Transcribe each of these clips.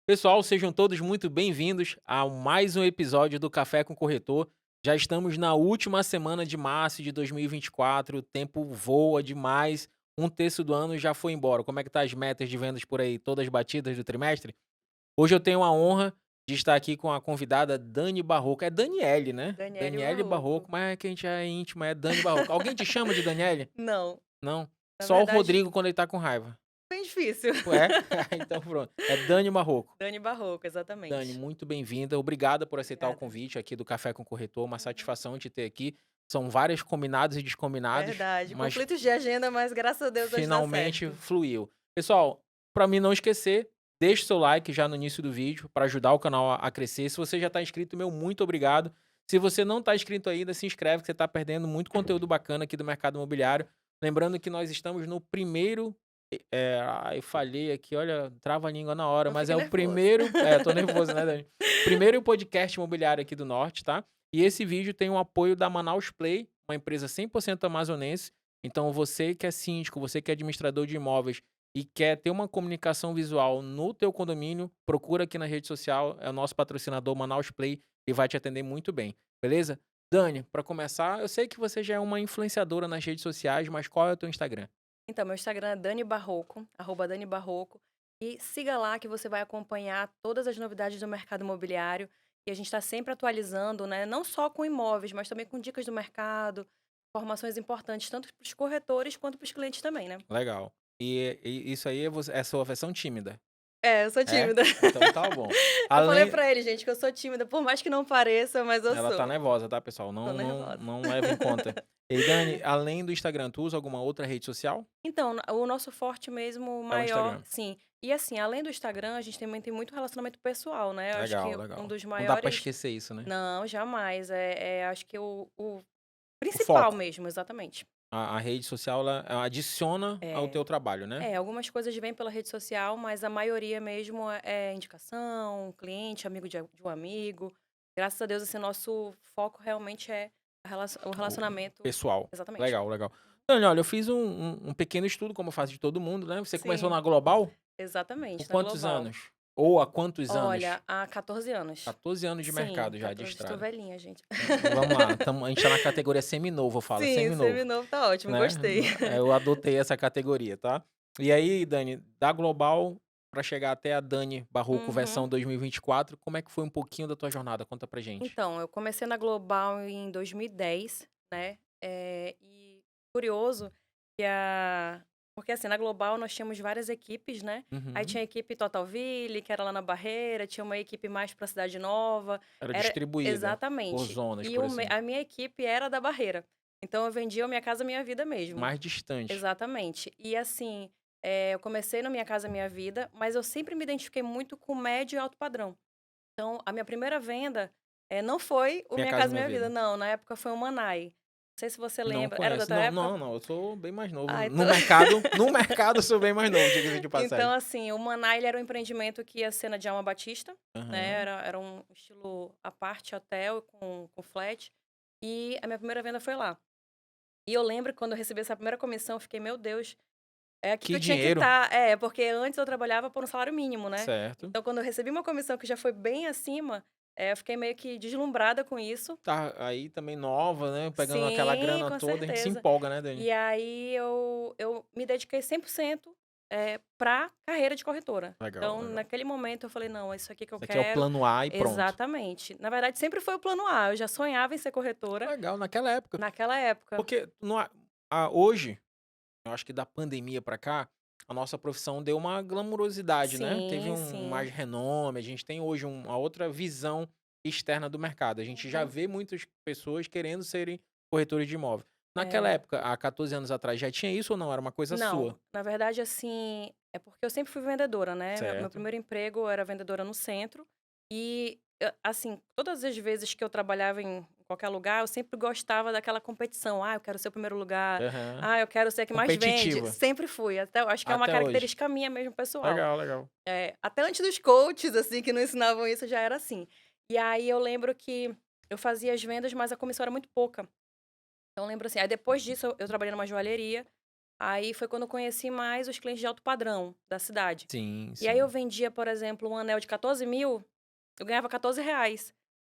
Pessoal, sejam todos muito bem-vindos a mais um episódio do Café com Corretor. Já estamos na última semana de março de 2024, o tempo voa demais, um terço do ano já foi embora. Como é que tá as metas de vendas por aí, todas batidas do trimestre? Hoje eu tenho a honra de estar aqui com a convidada Dani Barroco. É Daniele, né? Daniele Daniele Barroco. Barroco, mas é que a gente é íntimo, é Dani Barroco. Alguém te chama de Daniele? Não, Não? na Só o verdade, Rodrigo quando ele tá com raiva. bem difícil. Ué? Então pronto. É Dani Barroco. Dani Barroco, Dani, exatamente. muito bem-vinda. Obrigada por aceitar o Obrigada. convite aqui do Café com o Corretor. Uma Uhum. satisfação te ter aqui. São vários combinados e descombinados, Verdade, mas conflitos de agenda, mas graças a Deus hoje dá finalmente certo. fluiu. Pessoal, para mim não esquecer, deixe seu like já no início do vídeo para ajudar o canal a crescer. Se você já está inscrito, meu muito obrigado. Se você não está inscrito ainda, se inscreve que você está perdendo muito conteúdo bacana aqui do mercado imobiliário. Lembrando que nós estamos no primeiro. Eu falhei aqui, olha, trava a língua na hora, Não mas fica é o nervoso. primeiro. Tô nervoso, né, Dani? Primeiro podcast imobiliário aqui do Norte, tá? E esse vídeo tem o apoio da Manaus Play, uma empresa 100% amazonense. Então, você que é síndico, você que é administrador de imóveis e quer ter uma comunicação visual no teu condomínio, procura aqui na rede social, é o nosso patrocinador Manaus Play e vai te atender muito bem, beleza? Dani, para começar, eu sei que você já é uma influenciadora nas redes sociais, mas qual é o teu Instagram? Então, meu Instagram é Dani Barroco, @Dani Barroco, e siga lá que você vai acompanhar todas as novidades do mercado imobiliário. E a gente está sempre atualizando, né? Não só com imóveis, mas também com dicas do mercado, informações importantes, tanto para os corretores quanto para os clientes também, né? Legal. E isso aí é a sua versão tímida? É, eu sou É? tímida. Então tá bom. Eu falei Além pra ele, gente, que eu sou tímida, por mais que não pareça, mas eu ela tá sou. nervosa, tá, pessoal? Tô Não nervosa. não leva em conta. E Dani, além do Instagram, tu usa alguma outra rede social? Então, o nosso forte mesmo, É o maior Instagram. sim. E assim, além do Instagram, a gente também tem muito relacionamento pessoal, né. Eu acho que Legal, um legal. dos Não dá pra maiores esquecer isso, né. não, jamais. Acho que o O principal foco. mesmo, exatamente. A rede social ela adiciona ao É. teu trabalho, né. Algumas coisas vêm pela rede social, mas a maioria mesmo é indicação, cliente, amigo de um amigo. Graças a Deus, assim, nosso foco realmente é o O relacionamento pessoal. exatamente. Legal, legal. Dani, olha, eu fiz um pequeno estudo, como eu faço de todo mundo, né. Você começou Sim, na Global? Por exatamente, na quantos Global. anos? Ou há quantos anos? Olha, há 14 anos. 14 anos de Sim, mercado já de 14, estou estrada. velhinha, gente. Vamos lá, a gente tá na categoria seminovo, eu falo, Sim, seminovo, seminovo tá ótimo, né. gostei. Eu adotei essa categoria, tá. E aí, Dani, da Global pra chegar até a Dani Barroco Uhum. versão 2024, como é que foi um pouquinho da tua jornada? Conta pra gente. Então, eu comecei na Global em 2010, né, e curioso que a porque assim, na Global nós tínhamos várias equipes, né, aí Uhum. tinha a equipe Totalville, que era lá na Barreira, tinha uma equipe mais pra Cidade Nova, Era era distribuída por exatamente. zonas, E por assim, a minha equipe era da Barreira, então eu vendia o Minha Casa Minha Vida mesmo. mais distante. Exatamente. E assim, eu comecei no Minha Casa Minha Vida, mas eu sempre me identifiquei muito com médio e alto padrão. Então, a minha primeira venda, não foi o Minha Minha Casa Casa Minha Minha Vida, Vida. não, na época foi o Manai. Não sei se você Não lembra. Era da conheço. tua Não, época? não, não, eu sou bem mais novo. Ah, No então mercado no mercado eu sou bem mais novo, diga-se de então, passagem. assim, o Manai ele era um empreendimento que ia ser na Djalma Batista, né, Aham. era um estilo à parte, hotel com flat, e a minha primeira venda foi lá. E eu lembro que quando eu recebi essa primeira comissão, eu fiquei: "Meu Deus, é aqui que Que eu tinha que dinheiro. estar". É, porque antes eu trabalhava por um salário mínimo, né. Certo. Então quando eu recebi uma comissão que já foi bem acima, eu fiquei meio que deslumbrada com isso. Tá aí também nova, né, pegando aquela Sim, grana com toda, a gente se certeza. empolga, né, Dani? E aí eu me dediquei 100%, pra carreira de corretora. Legal, Então legal. naquele momento eu falei: "Não, é isso aqui que eu Isso aqui é o quero". plano A e pronto. Exatamente. Na verdade sempre foi o plano A, eu já sonhava em ser corretora Legal, naquela época. naquela época. Porque não hoje, eu acho que da pandemia pra cá, a nossa profissão deu uma glamurosidade, né, teve Sim, mais sim. renome, a gente tem hoje uma outra visão externa do mercado. A gente já Uhum. vê muitas pessoas querendo serem corretores de imóvel. Naquela É. época, há 14 anos atrás, já tinha isso ou não, era uma coisa sua? Não, na verdade, assim, é porque eu sempre fui vendedora, né, meu Certo. primeiro emprego eu era vendedora no centro, e, assim, todas as vezes que eu trabalhava em qualquer lugar, eu sempre gostava daquela competição: "Ah, eu quero ser o primeiro lugar. Aham. Ah, eu quero ser a que mais vende". Competitiva, Sempre fui, até eu acho que é uma até hoje. característica minha mesmo, pessoal. Legal, legal. Até antes dos coaches, assim, que não ensinavam isso, já era assim. E aí eu lembro que eu fazia as vendas, mas a comissão era muito pouca. Então eu lembro assim, aí depois disso eu trabalhei numa joalheria. Aí foi quando eu conheci mais os clientes de alto padrão da cidade. Sim, E aí eu sim. vendia, por exemplo, um anel de 14.000, eu ganhava R$ 14.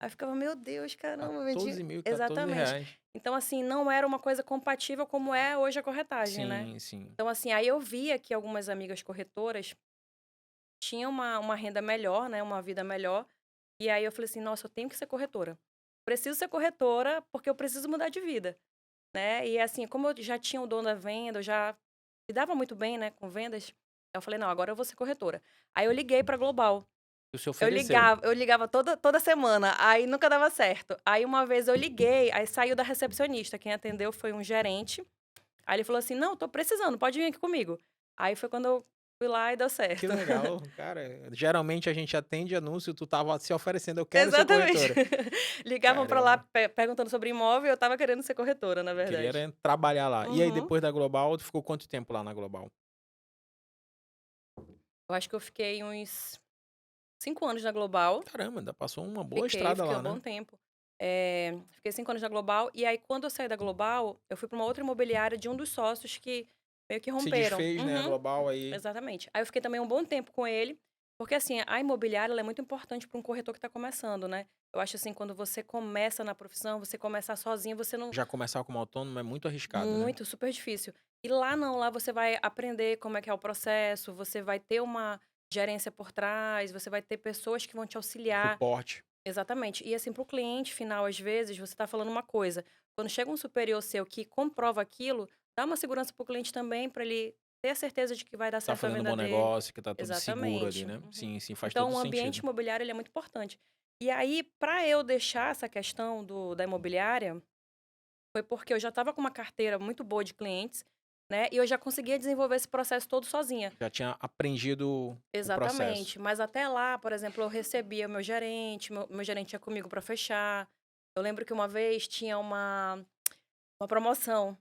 Aí eu ficava, meu Deus, caramba, eu vendi. 14.000, Exatamente. R$ 14. Então, assim, não era uma coisa compatível como é hoje a corretagem, né? Sim, sim. Então, assim, aí eu via que algumas amigas corretoras tinham uma renda melhor, né? Uma vida melhor. E aí eu falei assim, nossa, eu tenho que ser corretora. Preciso ser corretora porque eu preciso mudar de vida, né? E assim, como eu já tinha o dono da venda, eu já me dava muito bem, né, com vendas. Eu falei, não, agora eu vou ser corretora. Aí eu liguei pra Global. Tu se Eu ofereceu. ligava, eu ligava toda semana, aí nunca dava certo. Aí uma vez eu liguei, aí saiu da recepcionista. Quem atendeu foi um gerente. Aí ele falou assim: não, tô precisando, pode vir aqui comigo. Aí foi quando eu fui lá e deu Que certo. legal, cara. Geralmente a gente atende anúncio, tu tava se oferecendo, eu quero ser Exatamente. corretora. Ligavam pra lá Caramba. perguntando sobre imóvel, eu tava querendo ser corretora, na Queria verdade. era trabalhar lá. E aí, Uhum. depois da Global, tu ficou quanto tempo lá na Global? Eu acho que eu fiquei uns 5 anos na Global. Caramba, ainda passou uma boa Fiquei, estrada fiquei lá, um bom né? tempo. Fiquei 5 anos na Global, e aí quando eu saí da Global, eu fui pra uma outra imobiliária de um dos sócios que meio que Se romperam. desfez, né, a Uhum, Global aí. exatamente. Aí eu fiquei também um bom tempo com ele, porque assim, a imobiliária ela é muito importante para um corretor que tá começando, né. Eu acho assim, quando você começa na profissão, você começar sozinho, você não Já começar como autônomo é muito arriscado, né? muito, super difícil. E lá não, lá você vai aprender como é que é o processo, você vai ter uma gerência por trás, você vai ter pessoas que vão te auxiliar. Suporte. Exatamente. E assim, para o cliente final, às vezes, você está falando uma coisa. Quando chega um superior seu que comprova aquilo, dá uma segurança para o cliente também, para ele ter a certeza de que vai dar Tá certo a fazendo um venda bom dele. negócio, que tá tudo seguro ali, Exatamente. né? Uhum. Sim, sim, faz Então, todo o ambiente sentido. imobiliário ele é muito importante. E aí, para eu deixar essa questão da imobiliária, foi porque eu já estava com uma carteira muito boa de clientes, né? E eu já conseguia desenvolver esse processo todo sozinha. Já tinha aprendido o processo. Exatamente, mas até lá, por exemplo, eu recebia o meu gerente ia comigo para fechar. Eu lembro que uma vez tinha uma promoção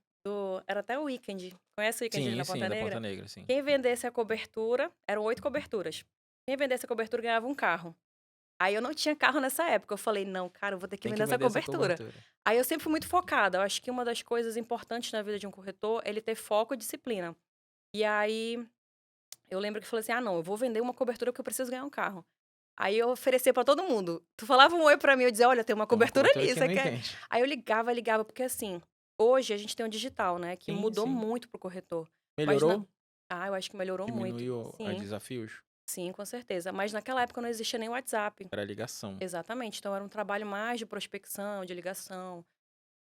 era até o Weekend, conhece o Weekend ali Sim, na sim, Ponta da Ponta Negra? Negra, sim. Quem vendesse a cobertura, eram 8 coberturas. Quem vendesse a cobertura ganhava um carro. Aí eu não tinha carro nessa época, eu falei: "Não, cara, eu vou ter que Tem vender que essa vender essa cobertura". cobertura. Aí eu sempre fui muito focada, eu acho que uma das coisas importantes na vida de um corretor é ele ter foco e disciplina. E aí eu lembro que eu falei assim: "Ah, não, eu vou vender uma cobertura porque eu preciso ganhar um carro". Aí eu oferecia pra todo mundo. Tu falava um oi pra mim, eu dizia: "Olha, tem uma Tem uma cobertura cobertura ali, que você não quer?". entende. Aí eu ligava, porque assim, hoje a gente tem o digital, né, que Sim, mudou sim. muito pro corretor. Mas Melhorou? eu acho que melhorou muito. Diminuiu os Sim, desafios? sim, com certeza. Mas naquela época não existia nem WhatsApp. Era ligação. Exatamente, então era um trabalho mais de prospecção, de ligação,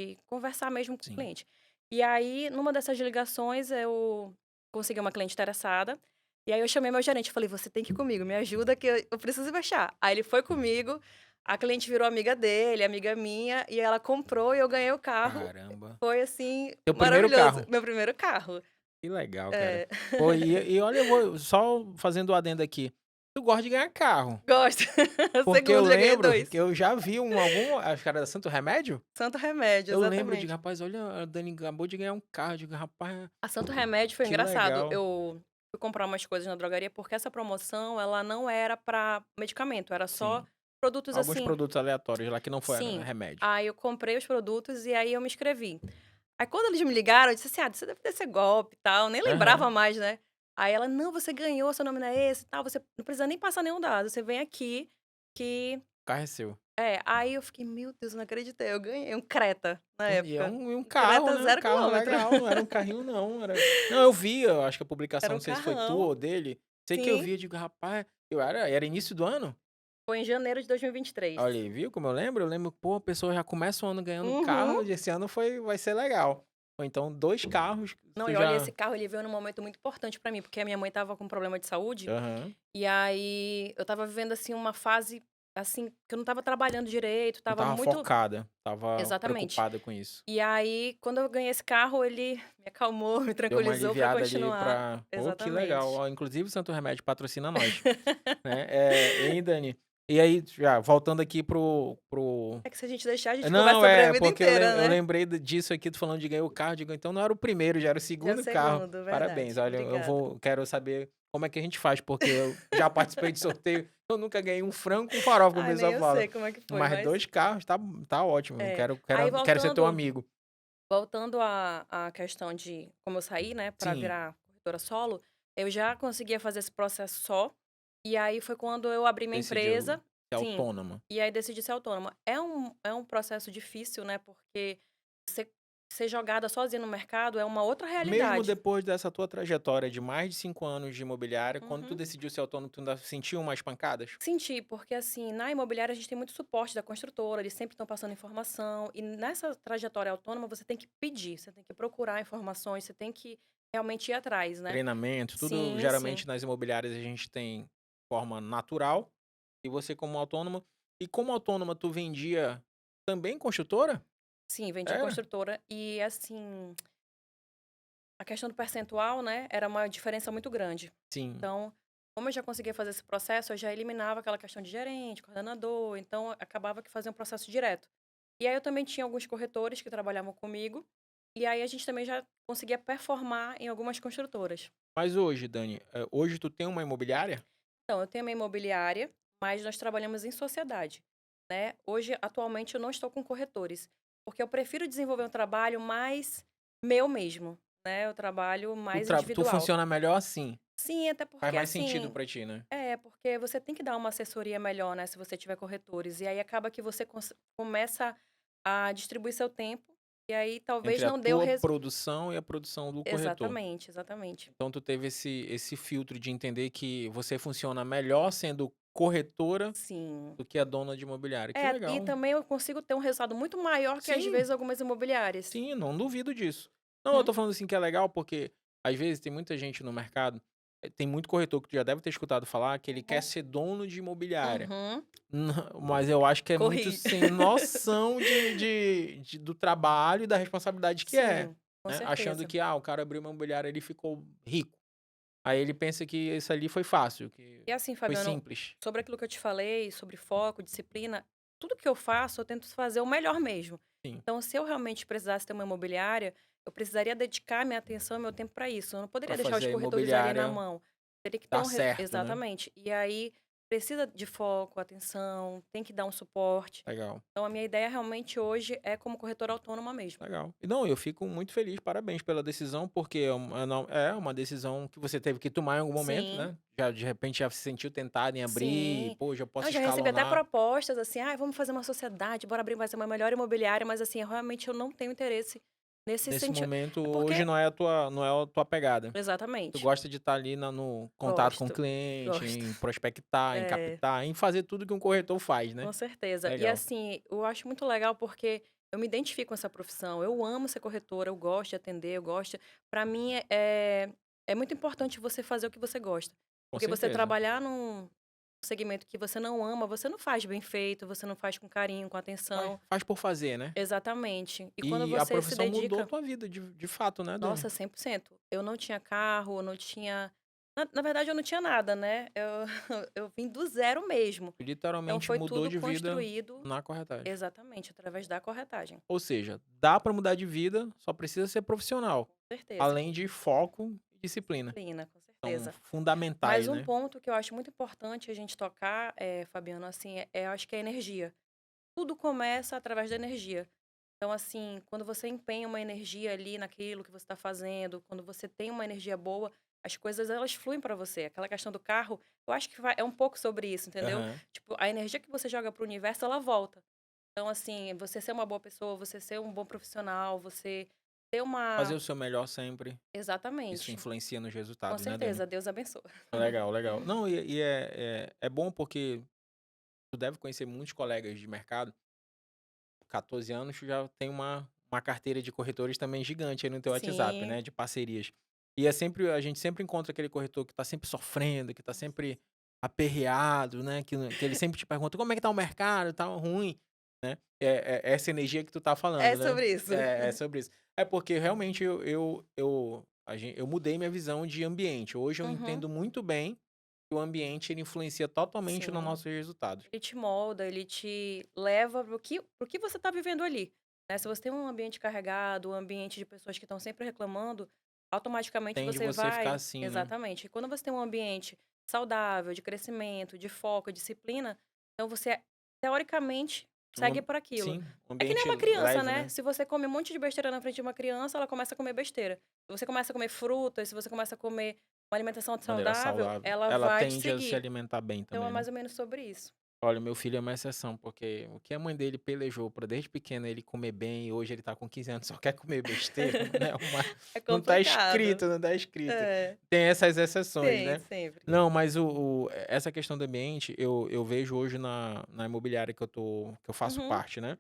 de conversar mesmo com o Sim. cliente. E aí, numa dessas ligações, eu consegui uma cliente interessada. E aí eu chamei meu gerente, falei: "Você tem que ir comigo, me ajuda que eu preciso fechar". Aí ele foi comigo, a cliente virou amiga dele, amiga minha, e ela comprou e eu ganhei o carro. Caramba. Foi, assim, Teu primeiro maravilhoso. carro. Meu primeiro carro. Que legal, cara. É. Pô, e olha, eu vou só fazendo o adendo aqui. Tu gosta de ganhar carro. Gosto. Porque eu Segundo, já ganhei lembro 2. que eu já vi acho que era Santo Remédio? Santo Remédio, Eu lembro de, exatamente. rapaz, olha, a Dani acabou de ganhar um carro. Eu digo, rapaz, A Santo Remédio foi que engraçado. legal. Eu fui comprar umas coisas na drogaria, porque essa promoção, ela não era pra medicamento, era só Sim. produtos Alguns assim. produtos aleatórios lá que não foram Sim. remédio. Aí eu comprei os produtos e aí eu me inscrevi. Aí quando eles me ligaram, eu disse assim: "Ah, isso deve ser golpe e tal", nem lembrava Aham. mais, né. Aí ela: "Não, você ganhou, seu nome não é esse e tal, você não precisa nem passar nenhum dado, você vem aqui que". O carro é seu. Aí eu fiquei: "Meu Deus, não acreditei", eu ganhei um Creta na E é época. um Um carro, Creta né? Um 0 carro quilômetro. legal, não era um carrinho não, não, eu vi, eu acho que a publicação, Era não um sei se foi tua carrão. ou dele, sei que eu Sim, vi, eu digo: "Rapaz", era início do ano? foi em janeiro de 2023. Olha aí, viu como eu lembro? Eu lembro, pô, a pessoa já começa o ano ganhando Uhum. carro, esse ano vai ser legal. Ou então 2 carros, Não, tu e olha, esse já carro ele veio num momento muito importante pra mim, porque a minha mãe estava com problema de saúde, aham. e aí eu estava vivendo, assim, uma fase, assim, que eu não estava trabalhando direito, Não estava estava muito. focada, estava Exatamente. preocupada com isso. E aí, quando eu ganhei esse carro, ele me acalmou, me Deu uma tranquilizou pra aliviada ali continuar. pra pô, que legal. Exatamente. Ó, inclusive o Santo Remédio patrocina nós, né. Hein, Dani? E aí, já voltando aqui pro É que se a gente deixar, a gente conversa não, sobre a é, vida porque inteira, eu né. lembrei disso aqui, tu falando de ganhar o carro, digo, então não era o primeiro, já era o Já é o segundo carro. segundo, Parabéns, verdade. olha, Obrigada. quero saber como é que a gente faz, porque eu já participei de sorteio, eu nunca ganhei um frango com farofa, como o Ai, nem pessoal eu fala. sei como é que foi, Mas mas 2 carros tá ótimo, é. quero Aí quero ser teu voltando amigo. Voltando à questão de como eu saí, né, para Sim, virar corretora solo, eu já conseguia fazer esse processo só, e aí foi quando eu abri minha decidiu empresa. ser Sim, autônoma. e aí decidi ser autônoma. É um processo difícil, né, porque você ser jogada sozinha no mercado é uma outra Mesmo realidade. depois dessa tua trajetória de mais de 5 anos de imobiliária, quando tu Uhum. decidiu ser autônomo, tu ainda sentiu umas pancadas? Senti, porque assim, na imobiliária a gente tem muito suporte da construtora, eles sempre estão passando informação, e nessa trajetória autônoma você tem que pedir, você tem que procurar informações, você tem que realmente ir atrás, né. Treinamento, tudo Sim, sim. geralmente nas imobiliárias a gente tem forma natural, e você como autônoma. E como autônoma tu vendia também construtora? Sim, vendia Era? construtora e, assim, a questão do percentual, né, era uma diferença muito grande. Sim. Então, como eu já conseguia fazer esse processo, eu já eliminava aquela questão de gerente, coordenador, então acabava que fazia um processo direto. E aí eu também tinha alguns corretores que trabalhavam comigo, e aí a gente também já conseguia performar em algumas construtoras. Mas hoje, Dani, hoje tu tem uma imobiliária? Então, eu tenho uma imobiliária, mas nós trabalhamos em sociedade, né. Hoje, atualmente, eu não estou com corretores, porque eu prefiro desenvolver um trabalho mais meu mesmo, né, o trabalho mais Tu individual. funciona melhor assim, Sim, até faz porque, mais sentido assim pra ti, né? porque você tem que dar uma assessoria melhor, né, se você tiver corretores, e aí acaba que você começa a distribuir seu tempo, e aí talvez Entre a não dê o tua resu produção e a produção do corretor. exatamente, exatamente. Então tu teve esse filtro de entender que você funciona melhor sendo corretora Sim. do que a dona de imobiliária. Que É, e legal. também eu consigo ter um resultado muito maior que, às Sim, vezes, algumas imobiliárias. sim, não duvido disso. Não, eu Uhum, tô falando assim que é legal porque, às vezes, tem muita gente no mercado, tem muito corretor que tu já deve ter escutado falar que ele quer uhum, ser dono de imobiliária. uhum. Não, mas eu acho que é muito Corri. sem noção do trabalho e da responsabilidade que é, Sim, com né, achando certeza. que, o cara abriu uma imobiliária, ele ficou rico. Aí ele pensa que isso ali foi fácil, que E assim, foi Fabiano, simples. sobre aquilo que eu te falei, sobre foco, disciplina, tudo que eu faço, eu tento fazer o melhor mesmo. Sim, Então, se eu realmente precisasse ter uma imobiliária, eu precisaria dedicar minha atenção e meu tempo para isso. Eu não pra poderia deixar os fazer a corretores ali na imobiliária mão. Teria que ter dar um certo, né. exatamente. E aí precisa de foco, atenção, tem que dar um suporte. Legal, Então, a minha ideia realmente hoje é como corretora autônoma mesmo. legal. E não, eu fico muito feliz, parabéns pela decisão, porque é uma decisão que você teve que tomar em algum momento, Sim. né. Já de repente já se sentiu tentado em abrir, Sim. "Pô, já Não, posso já recebi até escalonar". propostas, assim: "Ai, vamos fazer uma sociedade, bora abrir mais uma melhor imobiliária", mas, assim, realmente eu não tenho interesse nesse Nesse sentido. momento, É hoje porque não é a tua pegada. Tu exatamente. gosta de estar ali no contato com o Gosto, cliente, gosto. em prospectar, em É, captar, em fazer tudo que um corretor faz, né. com certeza. E, Legal. assim, eu acho muito legal porque eu me identifico com essa profissão, eu amo ser corretora, eu gosto de atender, eu gosto pra mim é muito importante você fazer o que você gosta, Com porque você certeza. trabalhar num segmento que você não ama, você não faz bem feito, você não faz com carinho, com Faz atenção. faz por fazer, né. Exatamente. E quando E a você se profissão mudou dedica, tua vida de fato, né, Dani? nossa, 100%. Eu não tinha carro, eu não tinha na verdade eu não tinha nada, né, eu eu vim do zero mesmo. Então Literalmente foi mudou tudo de vida construído na corretagem. exatamente, através da corretagem. Ou seja, dá pra mudar de vida, só precisa ser profissional, Com certeza. além de foco e disciplina. Disciplina, com São certeza. Mas fundamentais, um né. ponto que eu acho muito importante a gente tocar, Fabiano, assim, eu acho que é a energia. Tudo começa através da energia. Então, assim, quando você empenha uma energia ali naquilo que você está fazendo, quando você tem uma energia boa, as coisas elas fluem para você. Aquela questão do carro, eu acho que é um pouco sobre isso, entendeu? Aham. Tipo, a energia que você joga para o universo, ela volta. Então, assim, você ser uma boa pessoa, você ser um bom profissional, você ter Fazer uma. o seu melhor sempre, isso Exatamente. influencia nos Com resultados, né, Dani? certeza. Deus abençoe. Legal, legal. Não, e é bom porque tu deve conhecer muitos colegas de mercado, 14 anos, tu já tem uma carteira de corretores também gigante aí no teu WhatsApp, Sim. né, de parcerias. E a gente sempre encontra aquele corretor que tá sempre sofrendo, que tá sempre aperreado, né, que ele sempre te pergunta: "Como é que tá o mercado? Tá ruim?", né. É essa energia que tu tá É falando, né. sobre isso. É sobre isso. É porque realmente eu mudei minha visão de ambiente. Hoje eu Uhum. entendo muito bem que o ambiente ele influencia totalmente nos Sim. nossos resultados. Ele te molda, ele te leva para o que você está vivendo ali, né. Se você tem um ambiente carregado, um ambiente de pessoas que estão sempre reclamando, automaticamente Tende você você ficar vai assim, né. exatamente. E quando você tem um ambiente saudável, de crescimento, de foco, disciplina, então você, teoricamente, segue por aquilo. Sim, um É que nem ambiente uma criança, leve, né? né? Se você come um monte de besteira na frente de uma criança, ela começa a comer besteira. Se você começa a comer frutas, se você começa a comer uma alimentação De maneira saudável, saudável. ela Ela vai te tende a se seguir. alimentar bem Então é também, né? mais ou menos sobre isso. Olha, meu filho é uma exceção, porque o que a mãe dele pelejou pra desde pequeno ele comer bem, e hoje ele tá com 15 anos, só quer comer besteira, não é uma É não tá complicado. escrito, não tá escrito. É, Tem essas exceções, tem, né. sempre. Não, mas essa questão do ambiente, eu vejo hoje na imobiliária que eu faço Uhum. parte, né,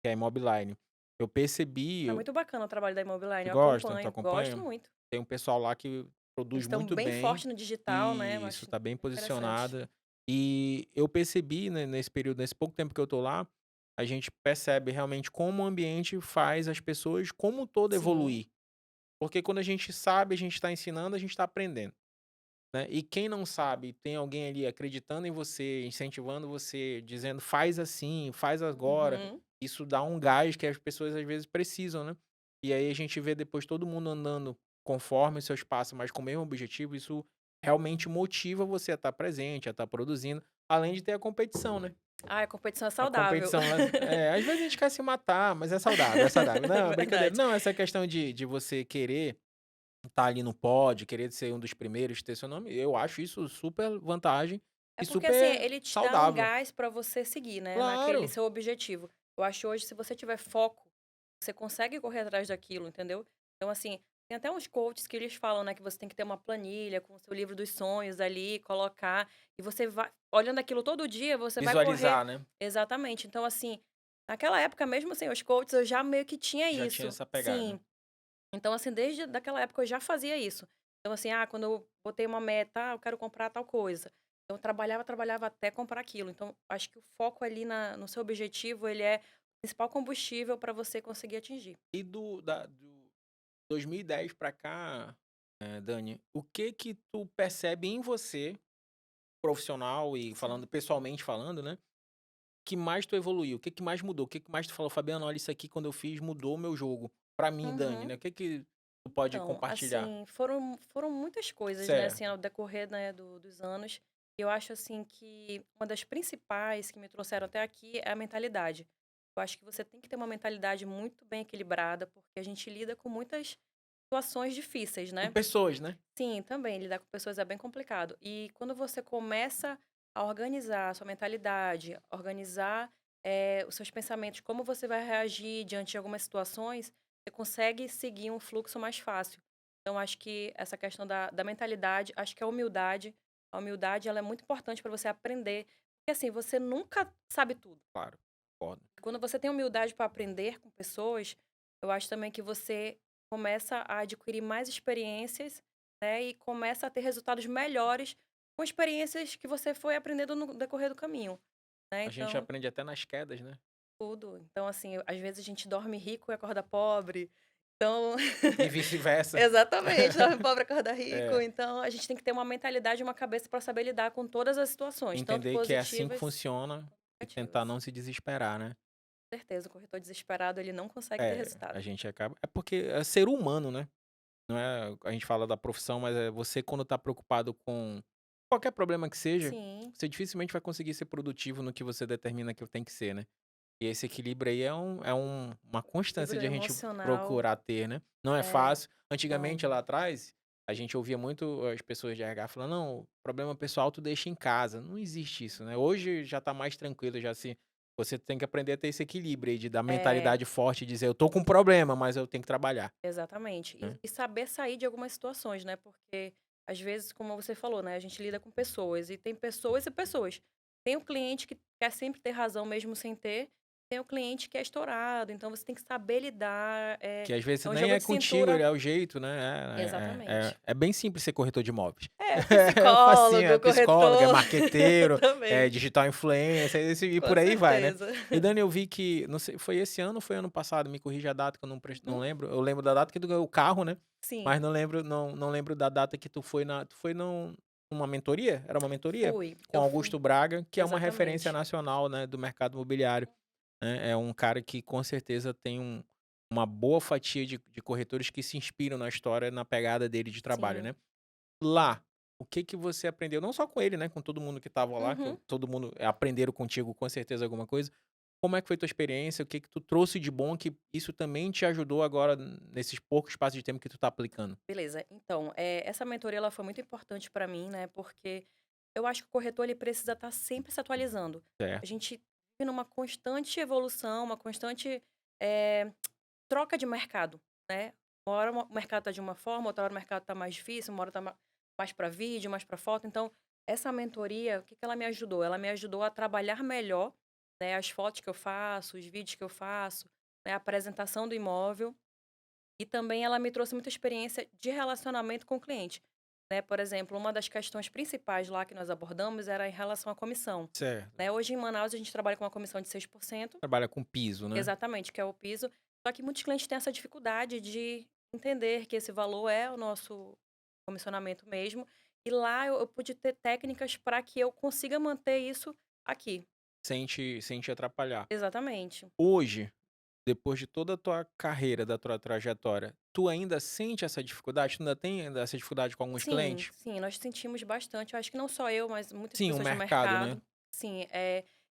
que é a Imobiline. Eu percebi, É muito bacana o trabalho da Imobiliária, tu eu gosta? Tu acompanho, gosto acompanha? muito. Tem um pessoal lá que Eles produz estão muito bem bem. forte no digital, né, eu E isso, acho tá bem interessante. posicionada. E eu percebi, né, nesse período, nesse pouco tempo que eu tô lá, a gente percebe realmente como o ambiente faz as pessoas, como um todo, Sim. evoluir. Porque quando a gente sabe, a gente tá ensinando, a gente tá aprendendo, né. E quem não sabe, tem alguém ali acreditando em você, incentivando você, dizendo: "Faz assim, faz agora", Uhum. isso dá um gás que as pessoas às vezes precisam, né. E aí a gente vê depois todo mundo andando conforme os seus passos, mas com o mesmo objetivo, isso realmente motiva você a estar presente, a estar produzindo, além de ter a competição, né. Ah, a competição é A saudável. competição lá às vezes a gente quer se matar, mas é saudável, é saudável. Não, brincadeira. Verdade. Não, essa questão de você querer estar ali no pódio, querer ser um dos primeiros, ter seu nome, eu acho isso super vantagem É e porque, assim, super ele te dá um saudável. gás pra você seguir, né, naquele Claro, seu objetivo. Eu acho hoje, se você tiver foco, você consegue correr atrás daquilo, entendeu? Então, assim, tem até uns coaches que eles falam, né, que você tem que ter uma planilha com o seu livro dos sonhos ali, colocar, e você vai olhando aquilo todo dia, você vai correr. visualizar, né. Exatamente. Então, assim, naquela época mesmo sem os coaches, eu já meio que tinha Já tinha isso. essa pegada. Sim. Então, assim, desde daquela época eu já fazia isso. Então, assim, quando eu botei uma meta, eu quero comprar tal coisa. Então, eu trabalhava, trabalhava até comprar aquilo. Então, acho que o foco ali no seu objetivo, ele é o principal combustível para você conseguir atingir. E do 2010 pra cá, Dani, o que que tu percebe em você, profissional e Sim. falando pessoalmente falando, né, que mais tu evoluiu? O que que mais mudou? O que que mais tu falou: "Fabiano, olha, isso aqui quando eu fiz mudou o meu jogo". Pra mim, Dani, Uhum. né, o que que tu pode Então, compartilhar? assim, foram muitas coisas, né, assim, Certo, ao decorrer, né, dos anos. E eu acho, assim, que uma das principais que me trouxeram até aqui é a mentalidade. Eu acho que você tem que ter uma mentalidade muito bem equilibrada, porque a gente lida com muitas situações difíceis, com né. pessoas, né. Sim, também, lidar com pessoas é bem complicado. E quando você começa a organizar a sua mentalidade, organizar, os seus pensamentos, como você vai reagir diante de algumas situações, você consegue seguir um fluxo mais fácil. Então acho que essa questão da mentalidade, acho que a humildade ela é muito importante para você aprender, porque assim, você nunca sabe tudo. Claro, concordo. Quando você tem humildade para aprender com pessoas, eu acho também que você começa a adquirir mais experiências, né, e começa a ter resultados melhores com experiências que você foi aprendendo no decorrer do caminho, né, A gente então aprende até nas quedas, né. tudo. Então, assim, às vezes a gente dorme rico e acorda pobre, então E vice-versa. exatamente, dorme pobre e acorda rico, É, então a gente tem que ter uma mentalidade e uma cabeça para saber lidar com todas as situações, tanto entender que é assim que positivas funciona quanto e tentar negativas. não se desesperar, né. Com certeza, o corretor desesperado ele não consegue ter É, a resultado. gente acaba é porque é ser humano, né. Não é a gente fala da profissão, mas é você quando tá preocupado com qualquer problema que seja, Sim. você dificilmente vai conseguir ser produtivo no que você determina que tem que ser, né. E esse equilíbrio aí é uma constância Equilíbrio de a gente emocional, procurar ter, né. Não é é, fácil. Antigamente, não, lá atrás, a gente ouvia muito as pessoas de RH falando: "Não, problema pessoal tu deixa em casa". Não existe isso, né. Hoje já tá mais tranquilo, já se você tem que aprender a ter esse equilíbrio aí de dar é, mentalidade forte e dizer: "Eu tô com um problema, mas eu tenho que trabalhar", exatamente. né. E saber sair de algumas situações, né, porque às vezes, como você falou, né, a gente lida com pessoas e tem pessoas e pessoas. Tem o cliente que quer sempre ter razão mesmo sem ter, tem o cliente que é estourado, então você tem que saber lidar, Que às vezes é um nem jogo é de contigo, ele cintura. é o jeito, né. Exatamente. É bem simples ser corretor de imóveis. É, É facinho, é psicólogo, psicólogo, é corretor, marqueteiro, é também, digital influencer, e com por aí vai, né. certeza. E Dani, eu vi que, não sei, foi esse ano ou foi ano passado? Me corrija a data que eu não Uhum. lembro. Eu lembro da data que tu ganhou o carro, né, Sim, mas não lembro da data que tu foi numa mentoria? Era uma mentoria? fui, Com eu fui, Augusto Braga, que é uma referência exatamente. nacional, né, do mercado imobiliário, né. É um cara que com certeza tem uma boa fatia de corretores que se inspiram na história, na pegada dele de trabalho, Sim. né. Lá, o que que você aprendeu? Não só com ele, né, com todo mundo que estava lá, Uhum. todo mundo aprenderam contigo com certeza alguma coisa. Como é que foi tua experiência? O que que tu trouxe de bom que isso também te ajudou agora nesses poucos espaços de tempo que tu tá aplicando? Beleza. Então, essa mentoria ela foi muito importante para mim, né, porque eu acho que o corretor ele precisa estar sempre se atualizando. A Certo. gente vive numa constante evolução, uma constante, eh, troca de mercado, né. Uma hora o mercado tá de uma forma, outra hora o mercado tá mais difícil, uma hora tá mais para vídeo, mais para foto. Então, essa mentoria, o que que ela me ajudou? Ela me ajudou a trabalhar melhor, né, as fotos que eu faço, os vídeos que eu faço, né, a apresentação do imóvel. E também ela me trouxe muita experiência de relacionamento com o cliente, né. Por exemplo, uma das questões principais lá que nós abordamos era em relação à comissão, Certo. né. Hoje em Manaus a gente trabalha com uma comissão de 6%, Trabalha com piso, né? exatamente, que é o piso, só que muitos clientes têm essa dificuldade de entender que esse valor é o nosso comissionamento mesmo, e lá eu pude ter técnicas para que eu consiga manter isso aqui. Sem te atrapalhar. Exatamente. Hoje, depois de toda a tua carreira, da tua trajetória, tu ainda sente essa dificuldade? Tu ainda tem ainda essa dificuldade com alguns Sim, clientes? sim, nós sentimos bastante. Eu acho que não só eu, mas muitas Sim, o pessoas do mercado, né? mercado. Sim,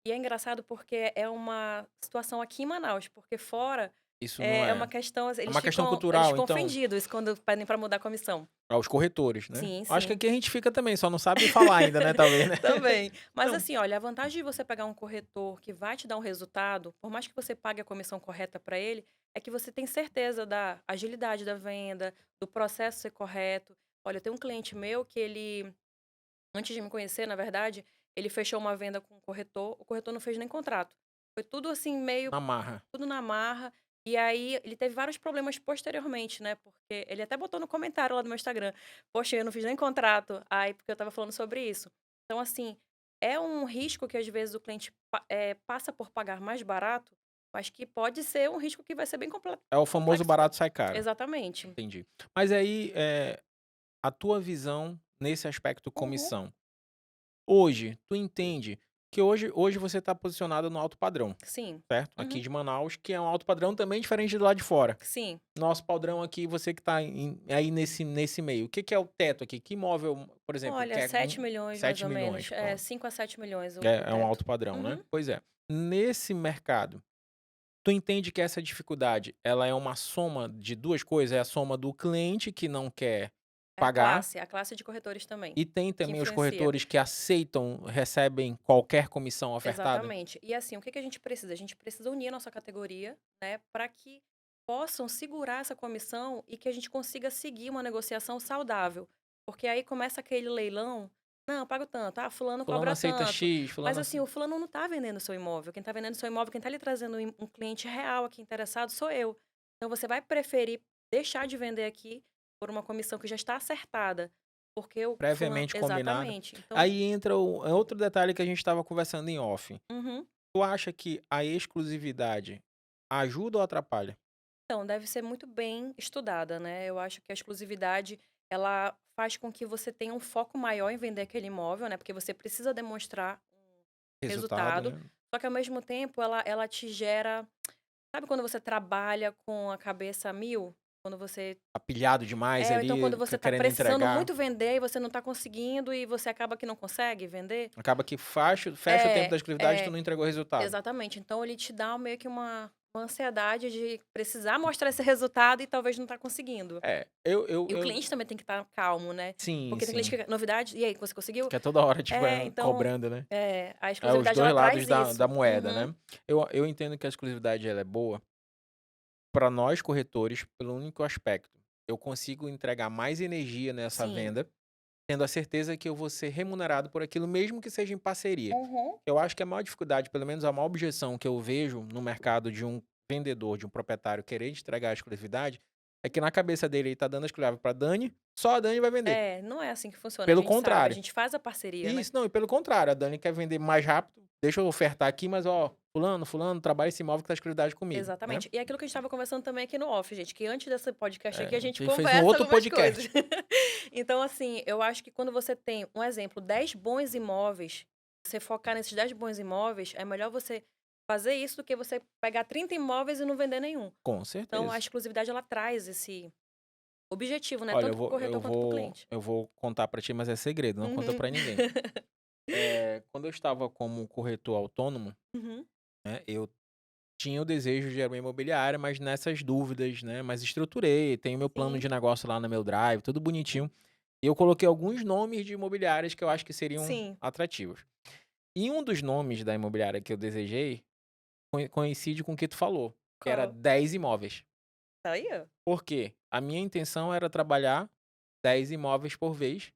e é engraçado porque é uma situação aqui em Manaus, porque fora Isso não é uma é. questão, É eles uma questão eles cultural, ficam então, ofendidos quando pedem para mudar a comissão. aos corretores, né? Sim, Acho que sim. aqui a gente fica também, só não sabe falar ainda, né, talvez, né? Também. Mas Não, assim, olha, a vantagem de você pegar um corretor que vai te dar um resultado, por mais que você pague a comissão correta para ele, é que você tem certeza da agilidade da venda, do processo ser correto. Olha, tem um cliente meu que ele, antes de me conhecer, na verdade, ele fechou uma venda com o corretor não fez nem contrato. Foi tudo assim, meio na marra. tudo na marra. E aí ele teve vários problemas posteriormente, né? Porque ele até botou no comentário lá do meu Instagram: "Poxa, eu não fiz nem contrato". Aí, porque eu estava falando sobre isso. Então, assim, é um risco que às vezes o cliente passa por pagar mais barato, mas que pode ser um risco que vai ser bem É o famoso complexo. barato sai caro. Exatamente. Entendi. Mas aí, a tua visão nesse aspecto Uhum. comissão. Hoje, tu entende que hoje você está posicionado no alto padrão, Sim. certo? Aqui Uhum. de Manaus, que é um alto padrão também diferente do lado de fora. Sim. Nosso padrão aqui, você que está aí nesse meio. O que que é o teto aqui? Que imóvel, por exemplo, que Olha, é 7 milhões mais 7 ou menos. milhões, É, pronto. 5 a 7 milhões o É um teto. alto padrão, né? Uhum. Pois é. Nesse mercado, tu entende que essa dificuldade, ela é uma soma de 2 coisas? É a soma do cliente que não quer É pagar a classe de corretores também, e tem que também os influencia. corretores que aceitam, recebem qualquer comissão ofertada? Exatamente. E assim, o que que a gente precisa? A gente precisa unir a nossa categoria, né, para que possam segurar essa comissão e que a gente consiga seguir uma negociação saudável. Porque aí começa aquele leilão, não, eu pago tanto, ah, fulano Fulano cobra aceita tanto. X, Mas fulano assim, acei o fulano não está vendendo seu imóvel. Quem está vendendo seu imóvel, quem está lhe trazendo um cliente real aqui interessado sou eu. Então você vai preferir deixar de vender aqui por uma comissão que já está acertada, porque o fulano. previamente combinado. Exatamente. Então, Aí entra é outro detalhe que a gente estava conversando em off. uhum. Tu acha que a exclusividade ajuda ou atrapalha? Então, deve ser muito bem estudada, né. Eu acho que a exclusividade, ela faz com que você tenha um foco maior em vender aquele imóvel, né, porque você precisa demonstrar um Resultado, resultado, né? só que ao mesmo tempo ela te gera, sabe quando você trabalha com a cabeça a mil? Quando você Tá pilhado demais ou então quando ali, você tá querendo precisando entregar. muito vender e você não tá conseguindo e você acaba que não consegue vender? Acaba que fecha o tempo da É, exclusividade e tu é. não entregou o resultado. Exatamente. Então ele te dá meio que uma ansiedade de precisar mostrar esse resultado e talvez não tá conseguindo. É, eu eu E o eu cliente também tem que estar calmo, né. sim, Porque tem cliente sim. que novidade: "E aí, você conseguiu?". Que é toda hora, tipo, Então, cobrando, né. a É os exclusividade 2 ela lados traz da isso. moeda, Uhum. né. Eu entendo que a exclusividade ela é boa para nós corretores pelo único aspecto, eu consigo entregar mais energia nessa Sim. venda, tendo a certeza que eu vou ser remunerado por aquilo, mesmo que seja em parceria. Uhum. Eu acho que a maior dificuldade, pelo menos a maior objeção que eu vejo no mercado de um vendedor, de um proprietário querer entregar a exclusividade, é que na cabeça dele ele tá dando a exclusividade pra Dani, só a Dani vai vender. É, não é assim que funciona, a Pelo gente sabe, a contrário. gente faz a parceria, né. Isso, não, e pelo contrário, a Dani quer vender mais rápido, deixa eu ofertar aqui, mas ó, fulano, fulano, trabalha esse imóvel que tá exclusividade comigo, né. Exatamente. E aquilo que a gente estava conversando também aqui no off, gente, que antes desse podcast aqui a É, gente a gente fez um conversa outro algumas coisas. podcast. Então, assim, eu acho que quando você tem, um exemplo, 10 bons imóveis, você focar nesses 10 bons imóveis, é melhor você fazer isso do que você pegar 30 imóveis e não vender nenhum. Com Então, a certeza. exclusividade ela traz esse objetivo, né, Olha, eu tanto para o vou eu corretor quanto para o vou cliente. eu vou contar pra ti, mas é segredo, não conta Uhum. pra ninguém. Quando eu estava como corretor autônomo, Uhum. né? Eu tinha o desejo de abrir uma imobiliária, mas nessas dúvidas, né? Mas estruturei, tenho meu plano Sim, de negócio lá no meu Drive, tudo bonitinho. E eu coloquei alguns nomes de imobiliárias que eu acho que seriam sim. atrativos. E um dos nomes da imobiliária que eu desejei coincide com o que tu falou, que era Qual? 10 imóveis. Tá aí, ó. Por quê? A minha intenção era trabalhar 10 imóveis por vez.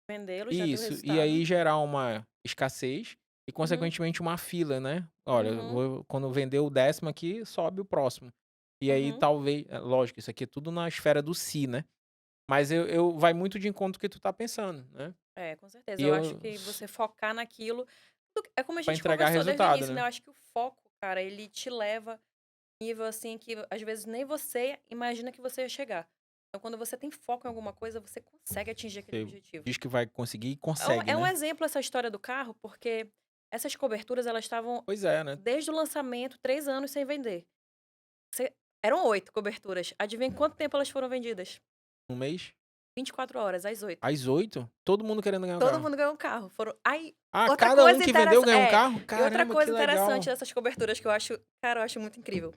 Vendê-lo, já deu Isso, e resultado. aí gerar uma escassez e, Uhum, consequentemente, uma fila, né? Olha, uhum, quando vender o 10º aqui, sobe o próximo. E aí, uhum. talvez, lógico, isso aqui é tudo na esfera do si, né? Mas vai muito de encontro com o que tu tá pensando, né? É, com certeza. E Eu acho eu, que você focar naquilo é como a para gente entregar conversou desde o resultado, início, né, né? eu acho que o foco, cara, ele te leva a nível, assim, que às vezes nem você imagina que você ia chegar. Então quando você tem foco em alguma coisa, você consegue atingir aquele Você objetivo. diz que vai conseguir e É um consegue, é um né? exemplo essa história do carro, porque essas coberturas elas estavam Pois é, né? desde o lançamento 3 anos sem vender. Você eram 8 coberturas, adivinha em quanto tempo elas foram vendidas? Um mês, 24 horas, às 8. às 8, todo mundo querendo ganhar um Todo carro. mundo ganhou um carro. Foram aí Ah, outra cada um coisa que vendeu interessa ganhou um é, carro? e outra Caramba, que coisa interessante legal. dessas coberturas que eu acho, cara, eu acho muito incrível.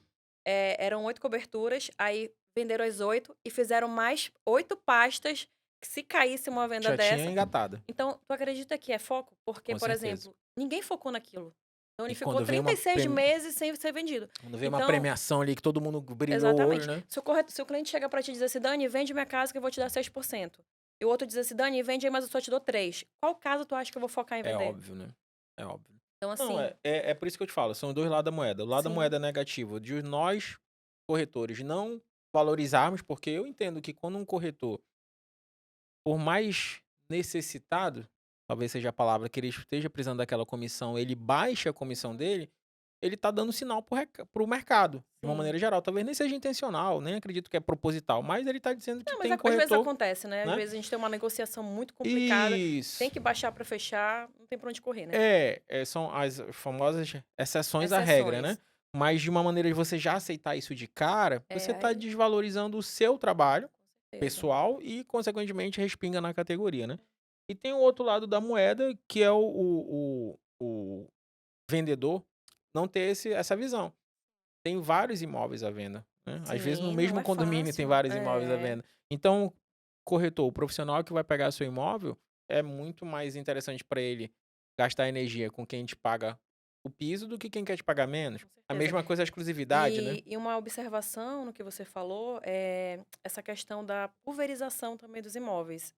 Eram 8 coberturas, aí venderam as 8 e fizeram mais 8 pastas, que se caísse uma venda Já tinha dessa, engatado, então tu acredita que é foco? Porque, com por certeza. exemplo, ninguém focou naquilo. Então ele E ficou quando vem 36 meses sem ser vendido. uma Então premiação ali que todo mundo brilhou o olho, exatamente. né? Se o cliente chega pra te dizer assim: "Dani, vende minha casa que eu vou te dar 6%". E o outro diz assim: "Dani, vende aí, mas eu só te dou 3". Qual caso tu acha que eu vou focar em É vender? óbvio, né? É óbvio. Então Não, assim é por isso que eu te falo, são 2 lados da moeda. O lado da sim. moeda negativo de nós, corretores, não valorizarmos, porque eu entendo que quando um corretor, por mais necessitado, talvez seja a palavra, que ele esteja precisando daquela comissão, ele baixa a comissão Uhum. dele, ele tá dando sinal para o mercado, de uma Sim. maneira geral. Talvez nem seja intencional, nem acredito que é proposital, mas ele tá dizendo que Não, mas tem às vezes corretor, acontece, né, às né? vezes a gente tem uma negociação muito complicada, tem Isso. que baixar pra fechar, não tem pra onde correr, né. São as famosas exceções à regra, né. Exceções. Mas de uma maneira de você já aceitar isso de cara, você tá Aí desvalorizando o seu trabalho com certeza. pessoal e, consequentemente, respinga na categoria, né. E tem o outro lado da moeda, que é o vendedor não ter essa visão. Tem vários imóveis à venda, né. Às vezes no Sim, não mesmo é condomínio tem fácil. vários imóveis à É, venda. Então, o corretor, o profissional que vai pegar seu imóvel, é muito mais interessante para ele gastar energia com quem te paga o piso do que quem quer te pagar menos. com A certeza. mesma coisa a exclusividade, né. E uma observação no que você falou, essa questão da pulverização também dos imóveis.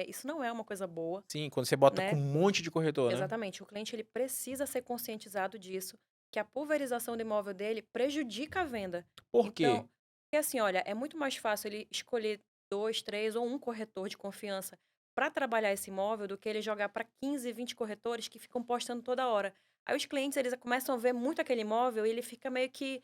Isso não é uma coisa boa, Sim, quando você bota com né. um monte de corretor, né. Exatamente, o cliente ele precisa ser conscientizado disso, que a pulverização do imóvel dele prejudica a venda. Por Então, quê? porque assim, olha, é muito mais fácil ele escolher 2, 3 ou um corretor de confiança para trabalhar esse imóvel do que ele jogar para 15, 20 corretores que ficam postando toda hora. Aí os clientes eles começam a ver muito aquele imóvel e ele fica meio que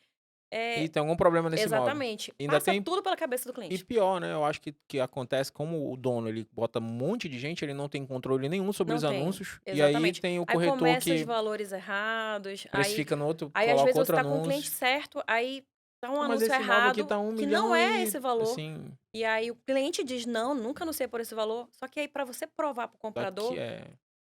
E é, tem algum problema nesse imóvel. exatamente, Ainda passa tem tudo pela cabeça do e cliente. pior, né, eu acho que acontece como o dono, ele bota um monte de gente, ele não tem controle nenhum sobre Não os tem, anúncios, e aí exatamente. tem o Aí corretor começa os que valores errados, aí precifica no outro, aí às coloca vezes você outro tá com o cliente anúncio. certo, aí tá um "Não, mas anúncio esse imóvel aqui errado, tá um que não milhão é e", esse valor, assim, e aí o cliente diz: "Não, nunca anunciei por esse valor", só que aí para você provar para o daqui comprador,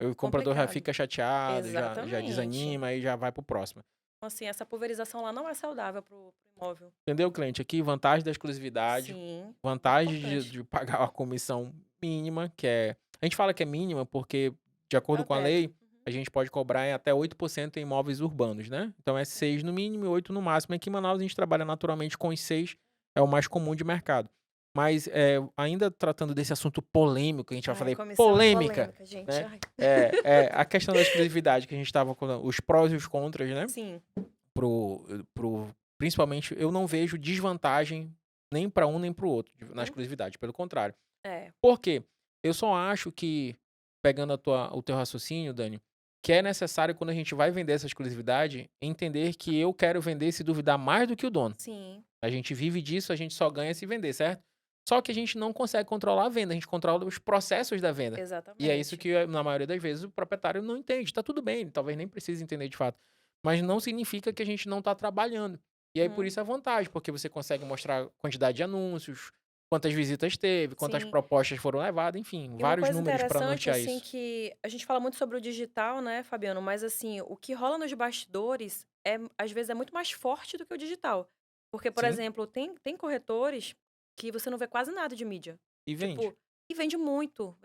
o comprador já complicado. fica chateado, já Exatamente. desanima e já vai para o próximo. Então assim, essa pulverização lá não é saudável para o imóvel. Entendeu, cliente? Aqui, vantagem da exclusividade, Sim, muito vantagem de importante. de pagar uma comissão mínima, que a gente fala que é mínima, porque, de É acordo o com a teto. lei, Uhum. a gente pode cobrar em até 8% em imóveis urbanos, né. Então é 6 no mínimo e 8 no máximo. Aqui em Manaus a gente trabalha naturalmente com os 6, é o mais comum de mercado. Mas, ainda tratando desse assunto polêmico, a gente vai Ai, falar comissão é polêmica, polêmica, gente. né, Ai. a questão da exclusividade que a gente estava falando, os prós e os contras, né. Sim. Pro principalmente, eu não vejo desvantagem nem para um nem para o outro na Uhum. exclusividade, pelo contrário. É. Por quê? Eu só acho que, pegando o teu raciocínio, Dani, que é necessário, quando a gente vai vender essa exclusividade, entender que eu quero vender, se duvidar, mais do que o dono. Sim, A gente vive disso, a gente só ganha se vender, certo? Só que a gente não consegue controlar a venda, a gente controla os processos da venda. E é isso exatamente. que, na maioria das vezes, o proprietário não entende. Tá tudo bem, ele talvez nem precise entender de fato. Mas não significa que a gente não tá trabalhando. E aí, por Uhum. isso, a vantagem, porque você consegue mostrar quantidade de anúncios, quantas visitas teve, quantas Sim. propostas foram levadas, enfim, E uma vários coisa números para interessante, nortear assim, isso. que a gente fala muito sobre o digital, né, Fabiano, mas assim, o que rola nos bastidores às vezes é muito mais forte do que o digital. Porque, por Sim, exemplo, tem corretores que você não vê quase nada de mídia. e vende. Tipo, e vende muito,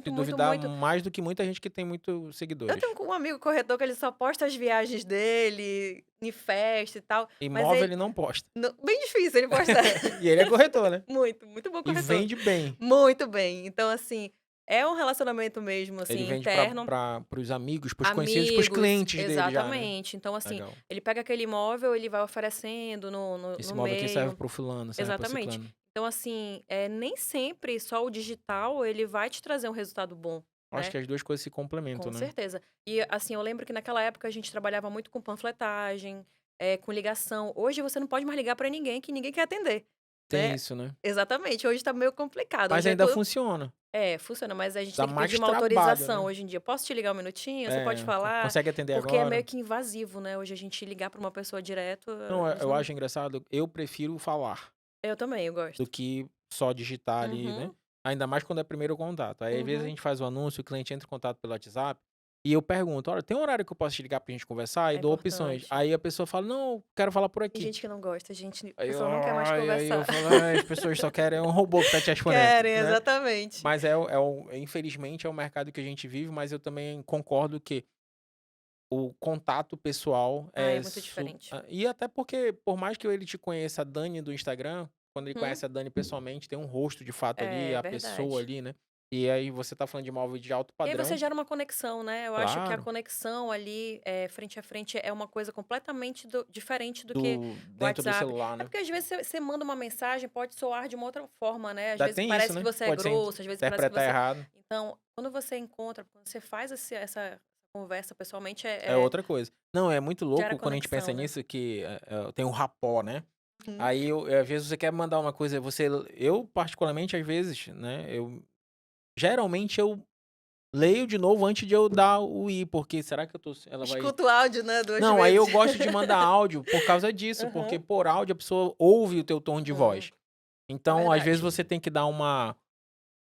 Se muito, duvidar, muito. mais do que muita gente que tem muitos Eu seguidores. tenho um amigo corretor que ele só posta as viagens dele em festa e tal, mas Imóvel ele ele não posta. bem difícil ele postar. E ele é corretor, né? Muito, muito bom E corretor. vende bem. Muito bem. Então, assim, é um relacionamento mesmo, Ele assim, vende interno. para os amigos, para os conhecidos, para os Amigos, clientes dele já, né? exatamente. Então, assim, Legal. ele pega aquele imóvel, ele vai oferecendo no Esse imóvel aqui serve meio. para o fulano, serve para o Exatamente. ciclano. Então, assim, nem sempre só o digital ele vai te trazer um resultado bom, Acho né? que as duas coisas se complementam, Com né? certeza. E, assim, eu lembro que naquela época a gente trabalhava muito com panfletagem, com ligação. Hoje você não pode mais ligar para ninguém que ninguém quer atender, Tem né? isso, né? Exatamente. Hoje tá meio complicado. Mas Hoje é ainda tudo. funciona. Funciona, mas a gente Dá tem que pedir mais uma trabalho, autorização né? hoje em dia. "Posso te ligar um minutinho? Você pode É, falar?" consegue atender Porque é meio agora? que invasivo, né, hoje a gente ligar para uma pessoa direto, Não, a gente eu não. acho engraçado. Eu prefiro falar Eu também, eu do gosto. que só digitar ali, né? Uhum, Ainda mais quando é primeiro contato. Aí, às vezes, a uhum. gente faz o anúncio, o cliente entra em contato pelo WhatsApp e eu pergunto: olha, tem um horário que eu posso te ligar pra gente conversar? E É dou opções. importante. Aí a pessoa fala: não, quero falar por Tem aqui. gente que não gosta, a Aí eu, pessoa não quer mais ai, aí eu conversar. falo: ai, as pessoas só querem um robô que tá te respondendo, Querem, né? exatamente. Mas infelizmente, é o mercado que a gente vive, mas eu também concordo que o contato pessoal Ah, é é muito diferente. e até porque, por mais que ele te conheça a Dani do Instagram, quando ele Uhum. conhece a Dani pessoalmente, tem um rosto de fato ali, É a pessoa verdade. ali, né. E aí você tá falando de imóvel de alto E aí você padrão, gera uma conexão, né. Eu acho que a claro, conexão ali, frente a frente é uma coisa completamente diferente do que do o dentro do WhatsApp. celular, É né. porque às vezes você manda uma mensagem, pode soar de uma outra forma, né, às Ainda vezes tem isso, parece que né, você é pode ser grosso, às vezes parece que interpretar você errado, então, quando você faz essa conversa pessoalmente, é outra coisa. Não, é muito gera louco quando a gente pensa conexão, né. nisso que, tem um rapó, né. Uhum. Aí às vezes você quer mandar uma coisa, eu particularmente às vezes, né, geralmente eu leio de novo antes de eu dar o "i", porque será que eu tô ela vai Escuta o áudio, né, 2 não, aí eu vezes. gosto de mandar áudio por causa disso, porque Aham. por áudio a pessoa ouve o teu tom de Hum, voz. é Então, às vezes, verdade. você tem que dar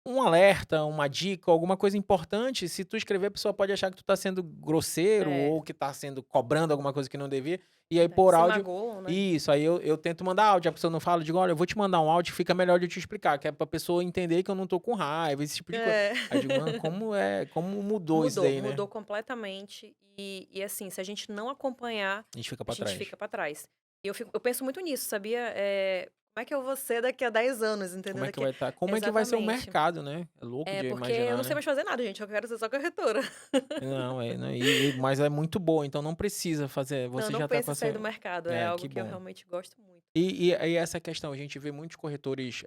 um alerta, uma dica, alguma coisa importante. Se tu escrever, a pessoa pode achar que tu tá sendo grosseiro É, ou que tá sendo cobrando alguma coisa que não devia. E aí, verdade. por Se áudio magoam, né. isso, aí eu tento mandar áudio, a pessoa não fala, eu digo: "Olha, eu vou te mandar um áudio, fica melhor de eu te explicar", que é pra pessoa entender que eu não tô com raiva, esse tipo de coisa. É. Aí eu digo: "Mano, como mudou isso Mudou, daí, né?" mudou completamente assim, se a gente não acompanhar, A gente fica a pra gente trás. fica pra trás. E eu penso muito nisso, sabia? Como é que eu vou ser daqui a 10 anos, entendeu? Como é que vai ser o Exatamente. mercado, né? É louco de Porque eu imaginar, não sei né? mais fazer nada, gente, eu quero ser só corretora. Não, né, mas é muito boa, então não precisa fazer, Não, você não já tá penso com em sair essa do mercado, é é, algo que que eu bom. realmente gosto muito. E essa questão, a gente vê muitos corretores,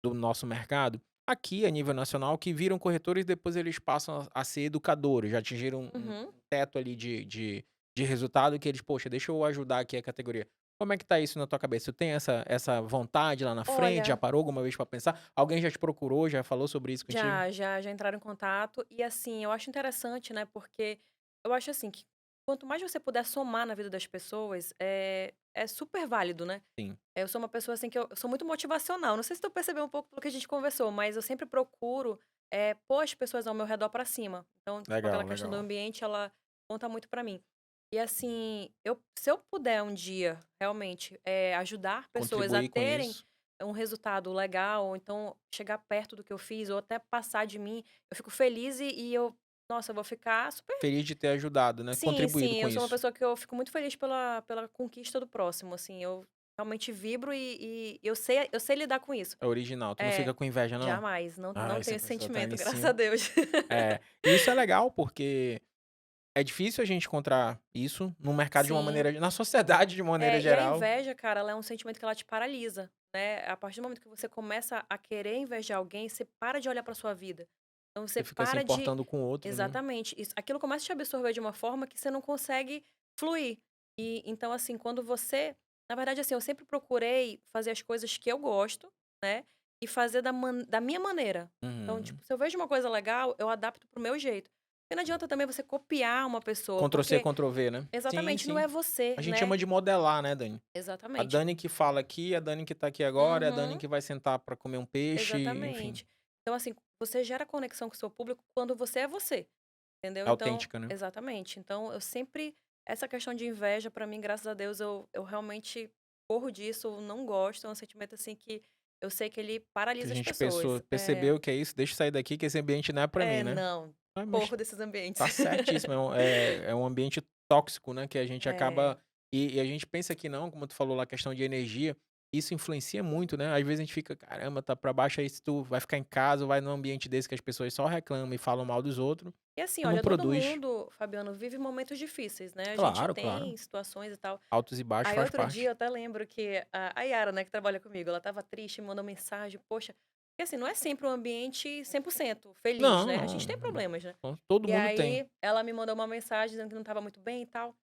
do nosso mercado, aqui a nível nacional, que viram corretores e depois eles passam a ser educadores, já atingiram um Uhum. teto ali de resultado que eles: "Poxa, deixa eu ajudar aqui a categoria". Como é que tá isso na tua cabeça? Tu tem essa vontade lá na frente? Já Olha, parou alguma vez pra pensar? Alguém já te procurou, já falou sobre isso contigo? já entraram em contato e, assim, eu acho interessante, né, porque eu acho, assim, que quanto mais você puder somar na vida das pessoas, é super válido, né. Sim. Eu sou uma pessoa, assim, que eu sou muito motivacional. Não sei se tu percebeu um pouco pelo que a gente conversou, mas eu sempre procuro, pôr as pessoas ao meu redor pra cima. Então, tipo, aquela Legal, questão do legal. ambiente, ela conta muito pra mim. E, assim, se eu puder um dia, realmente, ajudar pessoas a Contribuir com terem isso. um resultado legal, ou então chegar perto do que eu fiz, ou até passar de mim, eu fico feliz nossa, eu vou ficar super. Feliz de ter ajudado, né, Sim, contribuído sim, com eu sou uma isso. pessoa que eu fico muito feliz pela conquista do próximo, assim, eu realmente vibro e eu sei lidar com isso. É original, tu não É, fica com inveja não? jamais, não "Ai, tenho essa esse pessoa tá ali sentimento, em graças a cima". Deus. É, e isso é legal porque é difícil a gente encontrar isso no mercado de uma Sim. maneira na sociedade de uma maneira E a geral, inveja, cara, ela é um sentimento que ela te paralisa, né, a partir do momento que você começa a querer invejar alguém, você para de olhar pra sua vida. Então você você fica se para de importando com outros, né. exatamente, aquilo começa a te absorver de uma forma que você não consegue fluir. Então, assim, quando você na verdade, assim, eu sempre procurei fazer as coisas que eu gosto, né, e fazer da minha maneira. Então, Uhum. tipo, se eu vejo uma coisa legal, eu adapto pro meu jeito. Porque não adianta também você copiar uma pessoa, Ctrl C, porque Ctrl V, né? Sim, exatamente, não sim. é você, A gente né? chama de modelar, né, Dani? A Exatamente. Dani que fala aqui, a Dani que tá aqui agora, é a Dani Uhum, que vai sentar pra comer um peixe, enfim. exatamente. Então, assim, você gera conexão com o seu público quando você é você, entendeu? É Então, autêntica, né? exatamente. Então, eu sempre. Essa questão de inveja, pra mim, graças a Deus, eu realmente corro disso, eu não gosto. É um sentimento, assim, que eu sei que ele Que a paralisa as gente pessoas. percebeu que é isso, deixa eu sair daqui que esse ambiente não é pra mim, né? Não. Ah, mas Corro desses ambientes. tá certíssimo, é um ambiente tóxico, né, que a gente É, acaba e a gente pensa que não, como tu falou lá, a questão de energia, isso influencia muito, né, às vezes a gente fica: "Caramba, tá pra baixo aí se tu vai ficar em casa ou vai num ambiente desse que as pessoas só reclamam e falam mal dos outros, e assim, tu não olha, todo produz". mundo, Fabiano, vive momentos difíceis, né? A gente Claro, claro. tem situações e tal. Altos e baixos Aí faz outro dia parte. eu até lembro que a Yara, né, que trabalha comigo, ela estava triste, me mandou mensagem, poxa, porque assim, não é sempre um ambiente 100% feliz, Não, né? A gente tem não, problemas, né? todo E mundo tem. aí ela me mandou uma mensagem dizendo que não estava muito bem e tal.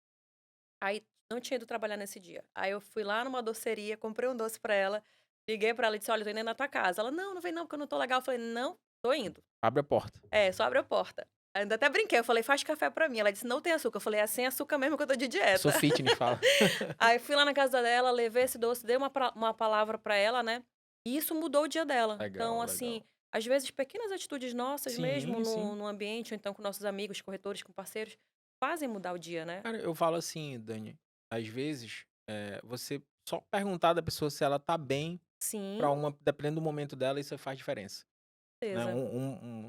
Aí não tinha ido trabalhar nesse dia. Aí eu fui lá numa doceria, comprei um doce pra ela, liguei pra ela e disse: "Olha, eu tô indo na tua casa". Ela: "Não, não vem não, porque eu não tô legal". Eu falei: "Não, tô indo". Abre a porta. É, só abre a porta. Ainda até brinquei, eu falei: "Faz café pra mim". Ela disse: "Não tem açúcar". Eu falei: "É sem açúcar mesmo que eu tô de Eu sou dieta". fitness, fala. Aí fui lá na casa dela, levei esse doce, dei uma palavra pra ela, né, e isso mudou o dia dela. Então, Legal, assim, legal. às vezes pequenas atitudes nossas mesmo Sim, sim. no ambiente ou então com nossos amigos, corretores, com parceiros, fazem mudar o dia, né. Cara, eu falo assim, Dani, às vezes, você só perguntar da pessoa se ela tá bem Sim, pra uma dependendo do momento dela, isso faz diferença, né, certeza.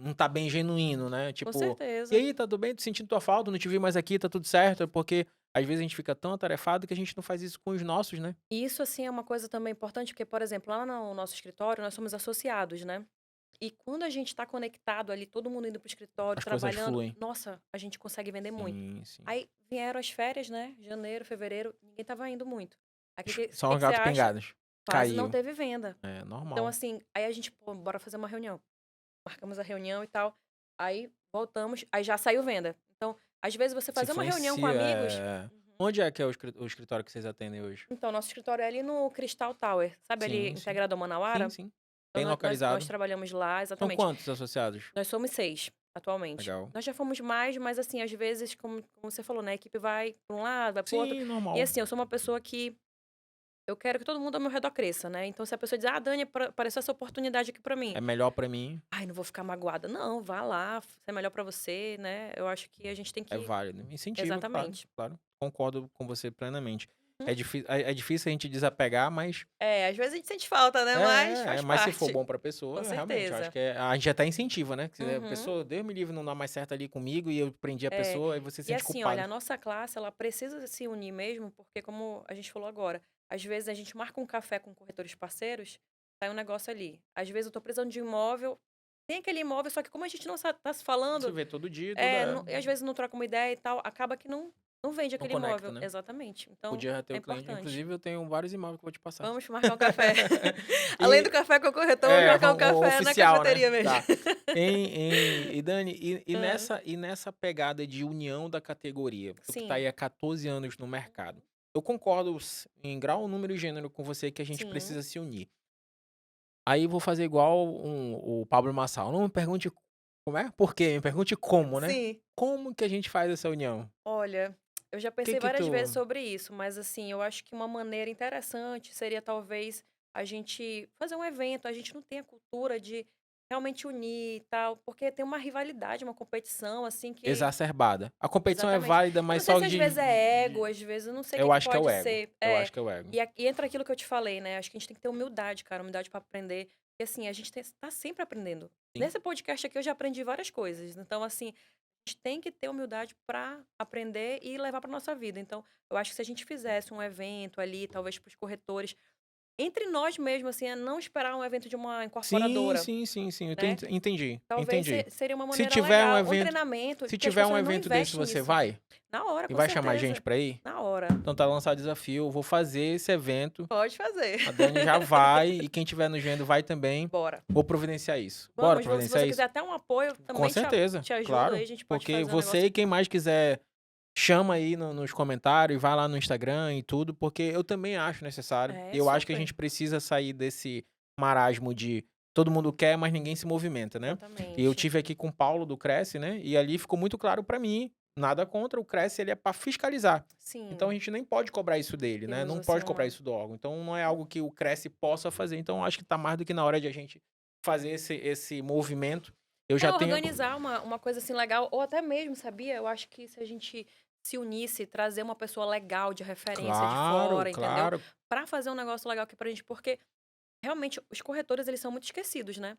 um tá bem genuíno, né, Com tipo: "E certeza. aí, tá tudo bem? Tô sentindo tua falta, não te vi mais aqui, tá tudo certo?" Porque às vezes a gente fica tão atarefado que a gente não faz isso com os nossos, né. E isso, assim, é uma coisa também importante, porque, por exemplo, lá no nosso escritório, nós somos associados, né. E quando a gente tá conectado ali, todo mundo indo para o escritório, As coisas trabalhando, fluem. nossa, a gente consegue vender muito. Sim, sim. Aí vieram as férias, né, janeiro, fevereiro, ninguém estava indo muito. Aí São que os que você gatos acha? pingados. Quase não Caiu. teve venda. É Então, normal. assim, aí a gente: "Pô, bora fazer uma reunião". Marcamos a reunião e tal, aí voltamos, aí já saiu venda. Então, às vezes você Isso fazer uma reunião com influencia, amigos. Uhum. Onde é que é o escritório que vocês atendem hoje? Então, nosso escritório é ali no Crystal Tower, sabe ali Sim, sim. integrado ao Sim, Manauara? sim. Então Bem nós localizado. trabalhamos lá, São exatamente. quantos associados? Nós somos 6 atualmente. Legal. Nós já fomos mais, mas assim, às vezes, como você falou, né, a equipe vai para um lado, vai para o outro. Sim, E normal. assim, eu sou uma pessoa que eu quero que todo mundo ao meu redor cresça, né. Então se a pessoa diz: "Ah, Dani, apareceu essa oportunidade aqui pra mim". É melhor pra mim, Ai, não vou ficar magoada. Não, vá lá, se é melhor pra você, né. Eu acho que a gente tem é que válido. Incentiva, claro, exatamente. claro. Concordo com você plenamente. Hum. É difícil a gente desapegar, mas É, às vezes a gente sente falta, né, mas faz mas se for parte. bom pra Com pessoa, realmente, eu acho certeza. que a gente até incentiva, né, que se a Uhum. pessoa, Deus me livre, não dá mais certo ali comigo e eu prendi a É. pessoa, aí você se E sente assim, olha, culpado. a nossa classe, ela precisa se unir mesmo, porque como a gente falou agora, às vezes a gente marca um café com corretores parceiros, sai um negócio ali. Às vezes eu tô precisando de um imóvel, tem aquele imóvel, só que como a gente não tá se Se falando, vê todo dia, tudo e às vezes não troca uma ideia e tal, acaba que não vende não aquele conecta, imóvel. né. Exatamente. Então, Podia ter é o cliente importante. inclusive eu tenho vários imóveis que eu vou te passar. Vamos marcar um café. Além do E café com o corretor, vamos marcar um vamos o café na oficial, né. cafeteria mesmo. Tá. E Dani, Hã. nessa pegada de união da categoria, tu que tá Sim. aí há 14 anos no mercado, Uhum. eu concordo em grau, número e gênero com você que a gente Sim. precisa se unir. Aí vou fazer igual o Pablo Marçal, não me pergunte como é? Por quê, me pergunte como, né. Sim. Como que a gente faz essa união? Olha, eu já Que pensei que várias tu vezes sobre isso, mas assim, eu acho que uma maneira interessante seria talvez a gente fazer um evento. A gente não tem a cultura de realmente unir e tal, porque tem uma rivalidade, uma competição, assim, que. Exacerbada. A competição é Exatamente. válida, Eu mas não sei só se às vezes é ego, de às vezes eu não sei o que eu que acho que é o pode ego, ser. eu É. acho que é o ego. E entra aquilo que eu te falei, né? Acho que a gente tem que ter humildade para aprender. E assim, a gente tá sempre aprendendo. Sim. Nesse podcast aqui eu já aprendi várias coisas. Então, assim, a gente tem que ter humildade para aprender e levar para nossa vida. Então, eu acho que se a gente fizesse um evento ali, talvez para os corretores, entre nós mesmo, assim, é não esperar um evento de uma Sim, incorporadora, sim, sim, sim, eu né? entendi, Talvez entendi. seria uma Se maneira tiver um legal. Um evento treinamento, se porque as tiver um pessoas não evento desse, investem você nisso. vai? Na hora, E com vai chamar gente certeza. pra ir? Na hora. Então tá lançado o desafio, eu vou fazer esse evento, Pode fazer. a Dani já vai e quem estiver nos vendo vai também. Bora. Vou providenciar isso. Bora Vamos, se providenciar você isso? quiser até um apoio, Com também certeza, te ajudo aí, claro, a gente pode porque fazer um você negócio. e quem mais quiser chama aí nos comentários, vai lá no Instagram e tudo, porque eu também acho necessário. É, Eu acho que a super. gente precisa sair desse marasmo de todo mundo quer, mas ninguém se movimenta, né? E eu Exatamente. tive aqui com o Paulo do Cresce, né? E ali ficou muito claro para mim, nada contra, o Cresce ele é para fiscalizar. Então a Sim, gente nem pode cobrar isso dele, né? temos Não assim pode cobrar uma isso do órgão. Então não é algo que o Cresce possa fazer. Então eu acho que tá mais do que na hora de a gente fazer esse movimento. Eu já tenho. organizar uma coisa assim legal, ou até mesmo, sabia? Eu acho que se a gente se unisse, trazer uma pessoa legal de referência de Claro, fora, entendeu? claro. Pra fazer um negócio legal aqui pra gente, porque realmente os corretores eles são muito esquecidos, né?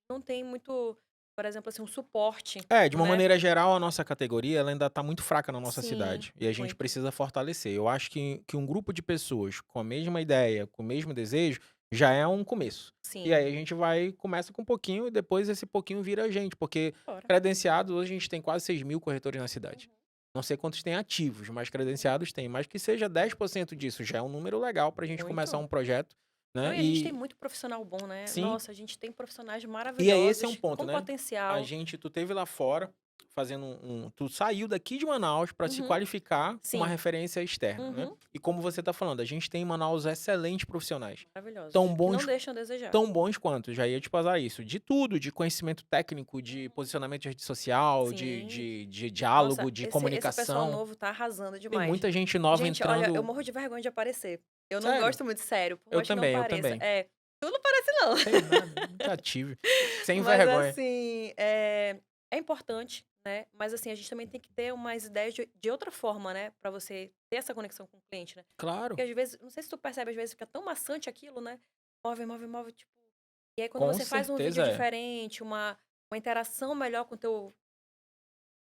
Não tem muito, por exemplo, assim, um suporte, É, de uma né? maneira geral, a nossa categoria ela ainda está muito fraca na nossa Sim, cidade. E a gente muito. precisa fortalecer. Eu acho que um grupo de pessoas com a mesma ideia, com o mesmo desejo, já é um começo. E Sim. aí a gente vai, começa com um pouquinho e depois esse pouquinho vira a gente. Porque Bora. credenciados, hoje a gente tem quase 6 mil corretores na cidade. Uhum. Não sei quantos tem ativos, mas credenciados tem. Mas que seja 10% disso, já é um número legal para a gente começar Muito. um projeto, Não, né? e a gente tem E muito profissional bom, né? sim, Nossa, a gente tem profissionais e aí esse é um maravilhosos, ponto, com né? A potencial. gente tu teve lá fora fazendo tu saiu daqui de Manaus para se Uhum. qualificar com uma Sim. referência externa, né? Uhum. E como você tá falando, a gente tem em Manaus excelentes profissionais, tão Maravilhosos. Que não bons deixam a desejar. tão bons quanto, já ia te passar isso, de tudo, de conhecimento técnico, de posicionamento de rede social, de Sim. de de Nossa, diálogo, de esse pessoal comunicação. novo tá arrasando Tem demais. muita gente nova Gente, olha, eu entrando. morro de vergonha de aparecer. Eu não Sério? gosto muito, sério, por Eu mais que não também, eu pareça. também. É, tu não parece não. Tem nada, nunca tive. Sem Mas vergonha. assim, é importante, né, mas assim, a gente também tem que ter umas ideias de outra forma, né, pra você ter essa conexão com o cliente, né. Porque Claro, às vezes, não sei se tu percebe, às vezes fica tão maçante aquilo, né, move, move, move, tipo, e aí quando com você faz um vídeo certeza é. diferente, uma interação melhor com o teu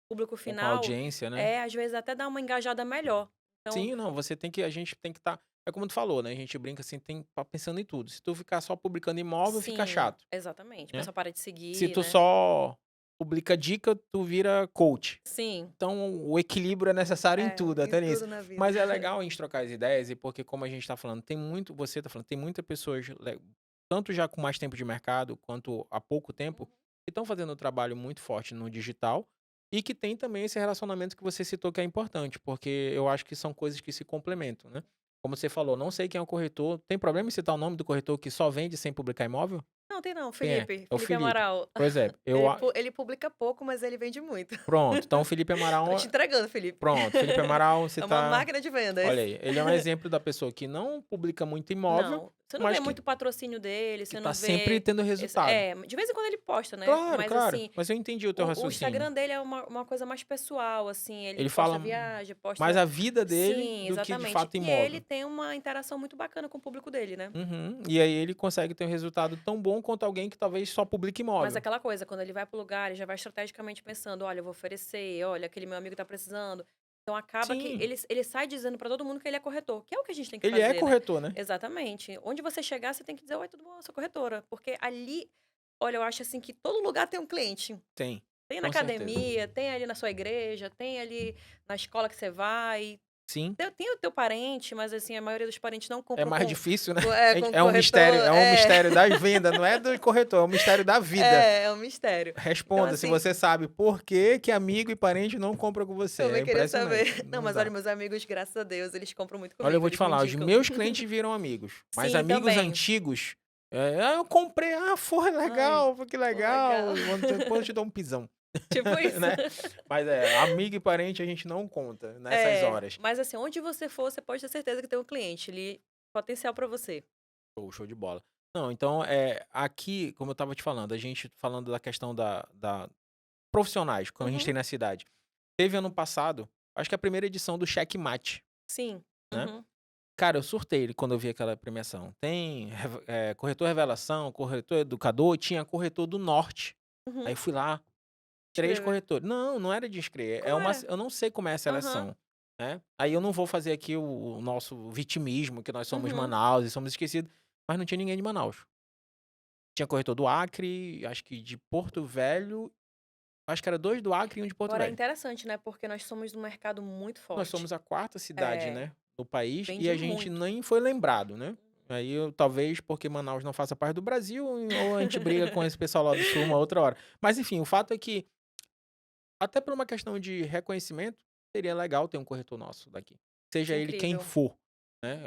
público Com a final, audiência, né? às vezes até dá uma engajada melhor. Então Sim, não, você tem que a gente tem que estar é como tu falou, né, a gente brinca assim, tem que estar pensando em tudo. Se tu ficar só publicando imóvel, fica sim, chato, exatamente, a né. pessoa para de Se seguir, tu né. só publica dica, tu vira coach. Sim, Então o equilíbrio é necessário em tudo, em até nisso. tudo na vida. Mas é legal a gente trocar as ideias e porque como a gente tá falando, tem muito você tá falando, tem muita pessoas tanto já com mais tempo de mercado, quanto há pouco tempo, que estão fazendo um trabalho muito forte no digital, e que tem também esse relacionamento que você citou que é importante, porque eu acho que são coisas que se complementam, né. Como você falou, não sei quem é o corretor, tem problema em citar o nome do corretor que só vende sem publicar imóvel? Não, tem não, Quem é? Felipe, É o Felipe Felipe. Amaral. Por exemplo, eu a Ele publica pouco, mas ele vende muito. pronto, então o Felipe Tô Amaral te entregando, Felipe. pronto, Felipe Amaral, você É uma tá máquina de vendas. olha aí, ele é um exemplo da pessoa que não publica muito imóvel, Não, você não vê mas que muito patrocínio dele, que você tá não sempre vê tendo resultado. de vez em quando ele posta, né, Claro, mas claro, assim, mas eu entendi o teu o raciocínio. Instagram dele é uma coisa mais pessoal, assim, ele Ele posta fala viagem, mais posta a vida dele sim, do que de exatamente. fato E ele imóvel. tem uma interação muito bacana com o público dele, né. Uhum. E aí ele consegue ter um resultado tão bom quanto alguém que talvez só publique Mas imóvel. aquela coisa, quando ele vai para o lugar, ele já vai estrategicamente pensando: "Olha, eu vou oferecer, olha, aquele meu amigo tá precisando". Então acaba que Sim, ele sai dizendo para todo mundo que ele é corretor, que é o que a gente tem que ele é fazer, né. corretor, né. Exatamente. Onde você chegar, você tem que dizer: "Oi, tudo bom? Eu sou corretora", porque ali olha, eu acho, assim, que todo lugar tem um cliente. Tem, Tem na com certeza. academia, tem ali na sua igreja, tem ali na escola que você vai. Sim. Tem o teu parente, mas, assim, a maioria dos parentes não É compram mais difícil, né. com É corretor. é um mistério da venda, não é do corretor, é um mistério da vida. É um mistério. Então, Responda se assim, você sabe por que que amigo e parente não compram com você, é também queria saber. impressionante, Não, não mas olha, dá. meus amigos, graças a Deus, eles compram muito Olha, eu comigo, vou te eles me falar, os indicam. meus clientes viram amigos, mas Sim, amigos também. antigos, "Ah, eu comprei, ah, foi Ai, legal, foi que pô, legal. legal, depois eu te dou um pisão", Tipo isso. né. Mas é, amigo e parente a gente não conta nessas É, horas. mas assim, onde você for, você pode ter certeza que tem um cliente ali, potencial pra você. Show de bola. Não, então, aqui, como eu estava te falando, a gente falando da questão da profissionais, quando a gente Uhum, tem na cidade. Teve ano passado, acho que a primeira edição do Checkmate, sim. né. Uhum, Cara, eu surtei quando eu vi aquela premiação. Tem corretor revelação, corretor educador, tinha corretor do norte. Aí uhum. fui lá, 3 Escrever. corretores. Não, não era de inscrever, Como era? eu não sei como é a Aham, seleção, né. Aí eu não vou fazer aqui o nosso vitimismo, que nós somos uhum. Manaus e somos esquecidos, mas não tinha ninguém de Manaus. Tinha corretor do Acre, acho que de Porto Velho, acho que era 2 do Acre e um de Porto Agora é Velho. interessante, né, porque nós somos um mercado muito Nós forte. somos a 4ª cidade, É, né, do país e vende a gente muito. nem foi lembrado, né. Aí eu talvez porque Manaus não faça parte do Brasil ou a gente briga com esse pessoal lá do sul uma outra hora. Mas enfim, o fato é que, até por uma questão de reconhecimento, seria legal ter um corretor nosso daqui, seja Isso é ele quem incrível. for. né?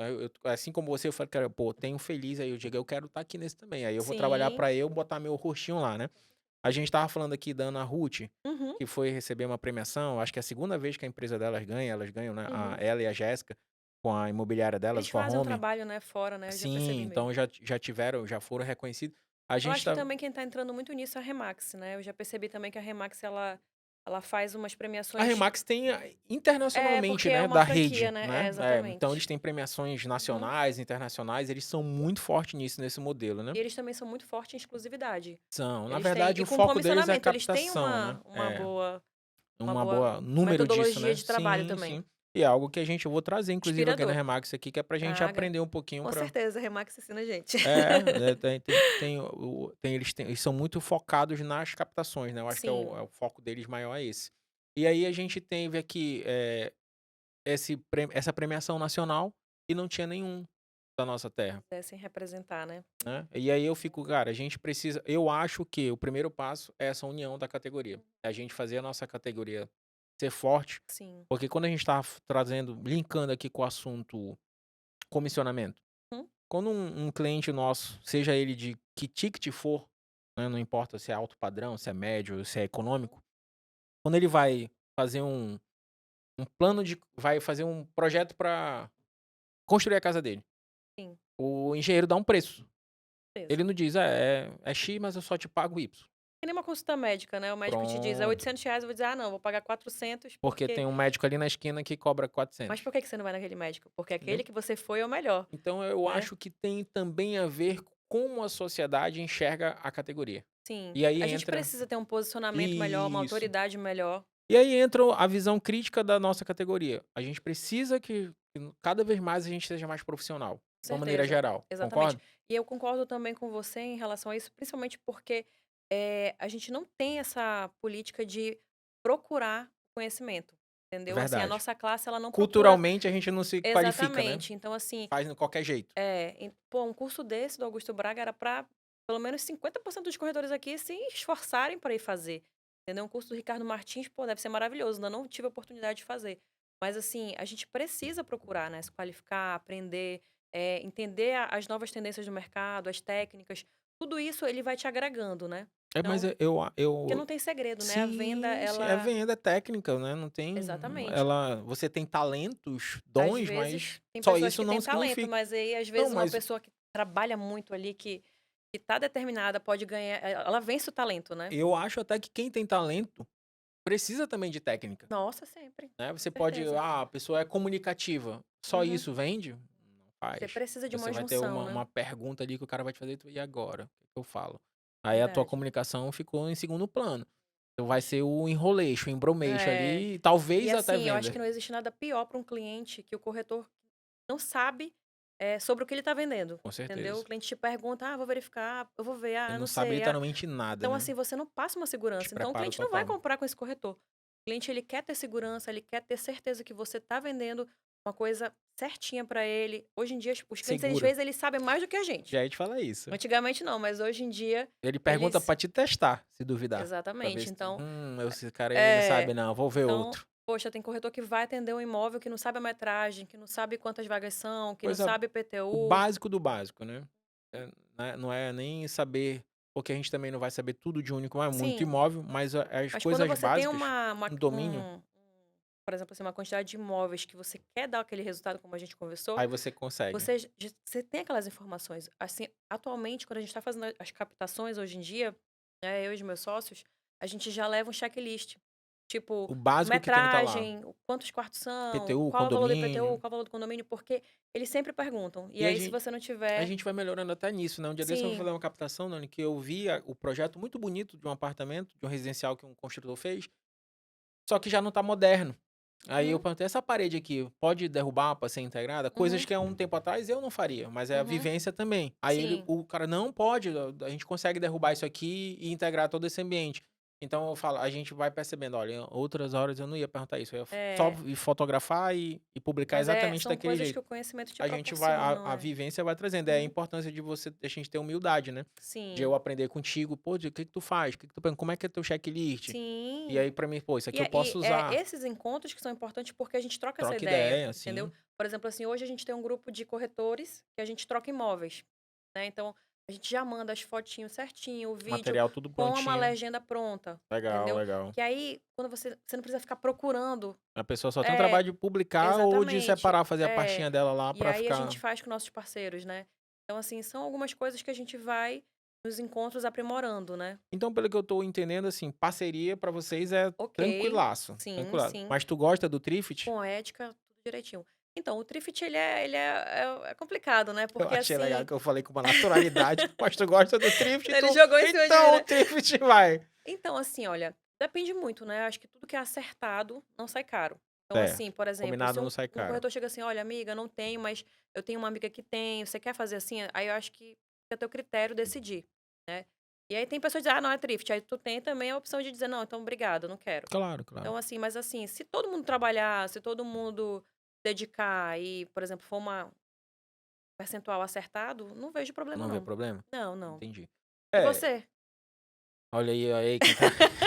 Assim como você, eu falei, cara, pô, tenho feliz aí, eu digo, eu quero estar aqui nesse também. Aí eu vou trabalhar Sim. para eu botar meu rostinho lá, né? A gente tava falando aqui da Ana Ruth, Uhum, que foi receber uma premiação, acho que é a segunda vez que a empresa delas ganha, elas ganham, né? uhum. Ela e a Jéssica, com a imobiliária delas, Eles com a fazem um Home. trabalho, né, fora, né, eu já Sim, percebi então mesmo. já tiveram, já foram reconhecidos. A Eu gente acho que tá. também quem tá entrando muito nisso é a Remax, né, eu já percebi também que a Remax ela faz umas A premiações Remax tem porque internacionalmente, é né, uma da franquia, rede, né. É, né? Então exatamente. eles têm premiações Uhum. nacionais, internacionais, eles são muito fortes nisso, nesse modelo, né? E eles também são muito fortes em exclusividade. São, na Eles têm verdade, e o com foco deles é a comissionamento, eles têm captação, né? É, uma uma boa boa número disso, metodologia né? de trabalho Sim, também. sim. E é algo que eu vou trazer, inclusive, aqui na Inspirador. Remax aqui, que é pra gente Traga. aprender um pouquinho Com pra. certeza, a Remax ensina a gente. Eles são muito focados nas captações, né? Eu acho que Sim, o foco deles maior é esse. E aí a gente teve aqui essa premiação nacional e não tinha nenhum da nossa terra, quisessem representar, né. né? E aí eu fico, cara, a gente precisa. Eu acho que o primeiro passo é essa união da categoria. É a gente fazer a nossa categoria ser forte, Sim. porque quando a gente tá trazendo, linkando aqui com o assunto comissionamento, Hum, quando um cliente nosso, seja ele de que ticket for, né, não importa se é alto padrão, se é médio, se é econômico, quando ele vai fazer um plano de. Vai fazer um projeto para construir a casa dele. sim, O engenheiro dá um preço. Ele certeza. não diz: "É X, mas eu só te pago Y". Que nem uma consulta médica, né, o médico te diz: "É Pronto. R$ 800", eu vou dizer: "Ah, não, vou pagar 400 Porque porque". tem um médico ali na esquina que cobra Mas 400, por que que você não vai naquele médico? Porque entendeu. aquele que você foi é o melhor, Então eu né. acho que tem também a ver com como a sociedade enxerga a categoria. Sim. E aí A gente entra precisa ter um posicionamento melhor, uma isso. autoridade melhor. E aí entra a visão crítica da nossa categoria. A gente precisa que cada vez mais a gente seja mais profissional, Com de uma maneira certeza, geral, exatamente. concorda? E eu concordo também com você em relação a isso, principalmente porque, a gente não tem essa política de procurar conhecimento, entendeu? Assim, a Verdade. nossa classe ela não procura Culturalmente a gente não se qualifica, né? exatamente. Então assim, Faz de qualquer jeito. pô, um curso desse do Augusto Braga era para pelo menos 50% dos corretores aqui se esforçarem para ir fazer, entendeu? Um curso do Ricardo Martins, pô, deve ser maravilhoso, ainda não tive a oportunidade de fazer. Mas assim, a gente precisa procurar, né, se qualificar, aprender, entender as novas tendências do mercado, as técnicas, tudo isso ele vai te agregando, né. Mas Então, porque eu não tem segredo, né, a venda sim, sim, é ela venda, é técnica, né, não tem exatamente. você tem talentos, Às dons, mas vezes tem só pessoas isso que não têm talento, significa. mas aí às Não, vezes uma mas pessoa que trabalha muito ali, que tá determinada, pode ganhar ela vence o talento, né. eu acho até que quem tem talento precisa também de técnica, Nossa, sempre, né. com Você pode certeza. a pessoa é comunicativa, só Uhum. isso vende? Não Você faz. precisa de Você uma vai ter junção, uma né. pergunta ali que o cara vai te fazer, "E agora? O que que eu falo?". Aí a tua Verdade. comunicação ficou em segundo plano. Então vai ser o enroleixo, o embromeixo É. ali, E talvez até assim, eu acho que venda. não existe nada pior para um cliente que o corretor não sabe, sobre o que ele está vendendo, Com entendeu? O certeza. cliente te pergunta: "Ah, vou verificar, eu vou ver, ah, Ele eu não não sabe sei, ah". literalmente nada, Então, né. assim, você não passa uma segurança. Então o Despreparo cliente não vai total. comprar com esse corretor. O cliente, ele quer ter segurança, ele quer ter certeza que você está vendendo uma coisa certinha para ele. Hoje em dia, os clientes, às Segura. vezes, eles sabem mais do que a gente. Já ia te falar isso. Antigamente não, mas hoje em dia Ele pergunta eles pra te testar, se duvidar, pra ver exatamente. se tu: Então esse cara aí não sabe é. não, vou ver Então, outro". poxa, tem corretor que vai atender um imóvel que não sabe a metragem, que não sabe quantas vagas são, que não Coisa sabe o IPTU. básico do básico, né. Não é nem saber, porque a gente também não vai saber tudo de único, é muito Sim, imóvel, mas as mas quando coisas você tem básicas, um domínio, por exemplo, assim, uma quantidade de imóveis que você quer dar aquele resultado como a gente conversou, aí você consegue. você tem aquelas informações. Assim, atualmente, quando a gente está fazendo as captações hoje em dia, né, eu e os meus sócios, a gente já leva um checklist. Tipo, O básico que tem que estar lá. metragem, quantos quartos são, IPTU, qual é o valor do IPTU, condomínio, qual é o valor do condomínio, porque eles sempre perguntam. E e aí, se você não a tiver gente vai melhorando até nisso, né. Um dia desse eu fui sim, fazer uma captação, Nani, que eu vi o projeto muito bonito de um apartamento, de um residencial que um construtor fez, só que já não tá moderno. Aí eu uhum, perguntei: "Essa parede aqui pode derrubar para ser integrada?". Coisas uhum, que há um tempo atrás eu não faria, mas é a uhum, vivência também. Aí sim, o cara: "Não, pode, a gente consegue derrubar isso aqui e integrar todo esse ambiente". Então eu falo, a gente vai percebendo, olha, em outras horas eu não ia perguntar isso, eu ia só É, fotografar e publicar mas exatamente são daquele coisas que jeito. o conhecimento te A gente vai, proporcionam, a é. vivência vai trazendo, é a Uhum. importância de a gente ter humildade, né? De eu Sim, aprender contigo, pô, o que que tu faz? O que que tu pensa? Como é que é teu checklist? E sim. aí pra mim, pô, isso aqui eu E posso usar. esses encontros que são importantes porque a gente troca essa Troca ideia, ideia, entendeu? assim, Por exemplo, assim, hoje a gente tem um grupo de corretores que a gente troca imóveis, né? Então, a gente já manda as fotinhos certinho, o vídeo material tudo com uma prontinho. legenda pronta, Legal, entendeu? legal. Que aí, quando você não precisa ficar procurando. A pessoa só tem o É, trabalho de publicar ou de exatamente. separar, fazer a É. pastinha dela lá E pra aí a gente ficar. faz com nossos parceiros, né? Então, assim, são algumas coisas que a gente vai nos encontros aprimorando, né? Então, pelo que eu tô entendendo, assim, parceria pra vocês é Ok, tranquilaço, sim, tranquilaço. sim. Mas tu gosta do Trifit? Com ética, tudo direitinho. Então, o Trifit ele é complicado, né, Eu porque achei legal assim, que eu falei com uma naturalidade, mas tu gosta do Trifit, ele tu, jogou em cima de mim, então o né. Trifit vai. Então, assim, olha, depende muito, né, acho que tudo que é acertado não sai caro. Então, É, assim, por exemplo, se combinado não um sai um caro. corretor chega assim: "Olha, amiga, não tenho, mas eu tenho uma amiga que tem, você quer fazer assim?", aí eu acho que fica a teu critério decidir, né. E aí tem pessoas que dizem: "Ah, não, é Trifit", aí tu tem também a opção de dizer: "Não, então obrigado, não quero". Claro, claro. Então, assim, mas assim, se todo mundo trabalhar, se todo mundo dedicar e, por exemplo, for uma percentual acertado, não vejo problema Não vê não. problema? Não, não. Entendi. E É, você? olha aí, quem tá,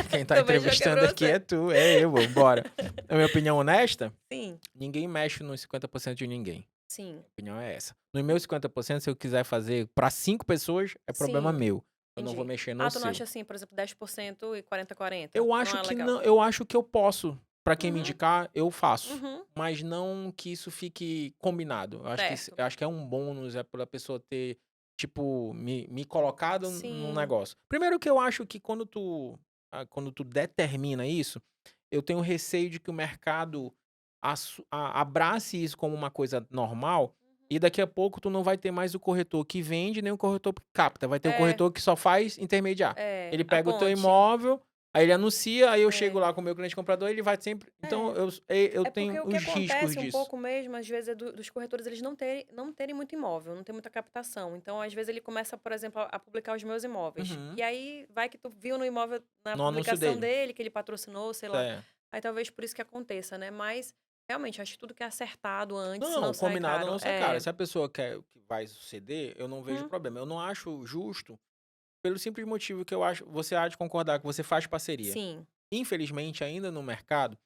quem tá Também joguei entrevistando pra aqui você. é tu, é eu, bora. A minha opinião honesta, Sim, ninguém mexe nos 50% de ninguém. sim, A opinião é essa. Nos meus 50%, se eu quiser fazer pra 5 pessoas, é problema sim, meu. Eu não vou entendi. mexer no Ah, tu não seu. acha assim, por exemplo, 10% e 40-40? Eu Não acho é que legal? não, eu acho que eu posso. Pra quem me Uhum, indicar, eu faço. uhum, Mas não que isso fique combinado. certo. Eu acho que é um bônus, é pela pessoa ter, tipo, me colocado num Sim, negócio. Primeiro que eu acho que quando tu determina isso, eu tenho receio de que o mercado abrace isso como uma coisa normal, e daqui a pouco tu não vai ter mais o corretor que vende, nem o corretor que capta. Vai ter o é, corretor que só faz intermediar. é, Ele a pega o teu ponte. imóvel, aí ele anuncia, aí eu chego É, lá com o meu cliente comprador, ele vai sempre. Então é. eu É porque tenho o que os riscos acontece um disso. pouco mesmo, às vezes, é dos corretores eles não terem muito imóvel, não tem muita captação. Então, às vezes, ele começa, por exemplo, a publicar os meus imóveis. Uhum. E aí, vai que tu viu no imóvel, na No anúncio publicação dele. dele, que ele patrocinou, sei lá. É. Aí, talvez por isso que aconteça, né? Mas, realmente, acho que tudo que é acertado antes não Não, sai combinado caro. não sai caro. É. Se a pessoa quer que vai suceder, eu não vejo Uhum. problema. Eu não acho justo, pelo simples motivo que eu acho. Você há de concordar que você faz parceria. Sim, Infelizmente, ainda no mercado,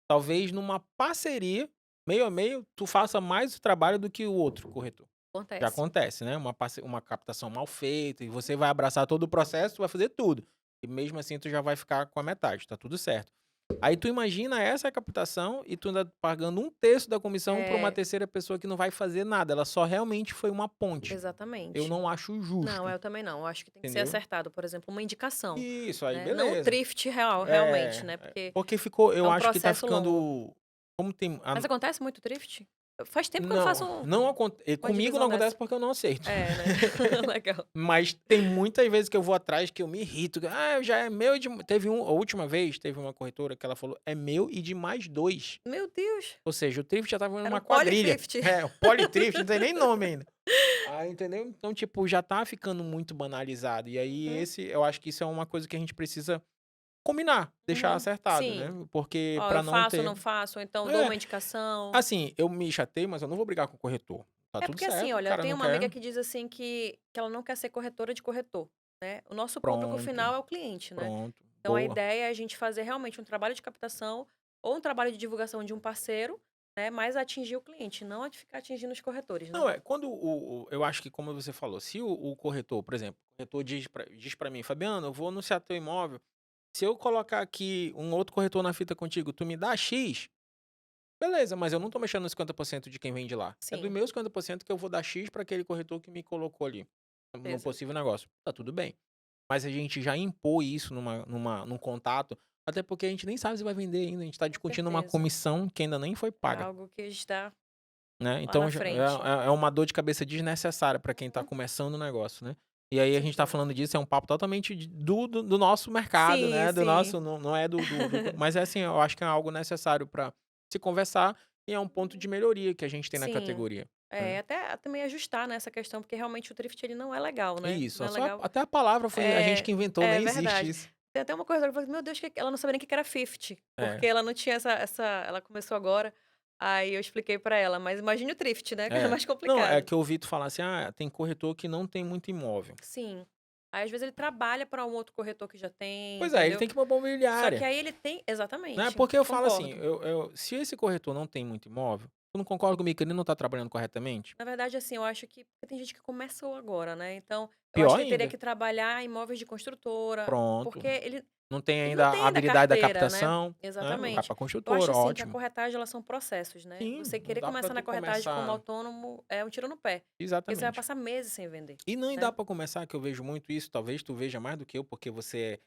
talvez numa parceria, meio a meio, tu faça mais o trabalho do que o outro corretor. Já acontece. acontece, né? Uma captação mal feita, e você vai abraçar todo o processo, tu vai fazer tudo. E mesmo assim, tu já vai ficar com a metade, tá tudo certo. Aí tu imagina essa captação e tu ainda pagando um terço da comissão para uma É, terceira pessoa que não vai fazer nada. Ela só realmente foi uma ponte. Eu exatamente. não acho Não, justo, eu também não. Eu acho que tem que ser entendeu? acertado, por exemplo, uma indicação, Isso, aí né? Não o beleza. thrift real, realmente, É, né? Porque porque ficou, é eu um acho que tá processo longo. ficando, como tem, Mas acontece muito drift? Faz tempo que eu não não, faço não acontece, uma comigo divisão não acontece dessa. porque eu não aceito. É, né. Legal. Mas tem muitas vezes que eu vou atrás que eu me irrito. Ah, já é meu e de. A última vez, teve uma corretora que ela falou: é meu e de mais dois. Meu Deus, Ou seja, o Thrift já tava era numa um quadrilha. polythrift. É, o Polythrift, não tem nem nome ainda. Ah, entendeu? Então, tipo, já tá ficando muito banalizado. E aí, Uhum, eu acho que isso é uma coisa que a gente precisa combinar, deixar uhum. acertado, né? Sim. Porque Ó, eu pra não faço ou ter. não faço, ou então dou É, uma indicação. assim, eu me chatei, mas eu não vou brigar com o corretor. Tá É tudo porque assim, certo, o olha, eu cara tenho não uma amiga quer. que diz assim que ela não quer ser corretora de corretor, né. O nosso público Pronto, final é o cliente, né. pronto. Então a Boa. ideia é a gente fazer realmente um trabalho de captação ou um trabalho de divulgação de um parceiro, né, mas atingir o cliente, não a de ficar atingindo os corretores, né. Não, quando eu acho que como você falou, se o corretor, por exemplo, o corretor diz pra mim: "Fabiano, eu vou anunciar teu imóvel, se eu colocar aqui um outro corretor na fita contigo, tu me dá X?" Beleza, mas eu não tô mexendo nos 50% de quem vende lá. É do Sim, meu 50% que eu vou dar X pra aquele corretor que me colocou ali, no certeza. possível negócio. Tá tudo bem. Mas a gente já impor isso num contato, até porque a gente nem sabe se vai vender ainda, a gente tá Com discutindo uma certeza. comissão que ainda nem foi É paga. algo que está Né, lá na então já frente. é uma dor de cabeça desnecessária para quem tá Uhum, começando o negócio, né. E com aí a gente tá certeza. falando disso, é um papo totalmente do nosso mercado, Sim, né, do sim. nosso não é do mas é assim, eu acho que é algo necessário para se conversar e é um ponto de Uhum. melhoria que a gente tem na Sim. categoria, É, né. até também ajustar, né, essa questão, porque realmente o thrift ele não é legal, É né, isso, não é só legal. até a palavra foi a gente É, que inventou, é nem existe verdade. isso. Tem até uma corretora que falou: "Meu Deus, que ela não sabia nem o que que era 50", É, porque ela não tinha essa ela começou agora, aí eu expliquei pra ela, mas imagine o thrift, né, que é é. mais Não, é complicado. que eu ouvi tu falar assim: "Ah, tem corretor que não tem muito imóvel". Sim. Aí, às vezes, ele trabalha para um outro corretor que já tem, Pois é, ele entendeu. tem que ir pra Só que imobiliária, aí ele tem né, exatamente, porque eu falo assim, concordo. se esse corretor não tem muito imóvel, tu não concorda comigo que ele não tá trabalhando corretamente? Na verdade, assim, eu acho que porque tem gente que começou agora, né, então eu acho Pior que ele teria ainda, que trabalhar em imóveis de construtora, pronto, porque não tem ele não ainda tem a ainda habilidade da carteira, né. captação, né, vai Exatamente. pra Eu acho, construtora, assim, que a ótimo. corretagem elas são processos, né. Sim, Você não querer dá pra começar na tu corretagem como começar autônomo é um tiro no pé, porque você vai exatamente. passar meses sem vender, E não dá né. pra começar, que eu vejo muito isso, talvez tu veja mais do que eu, porque você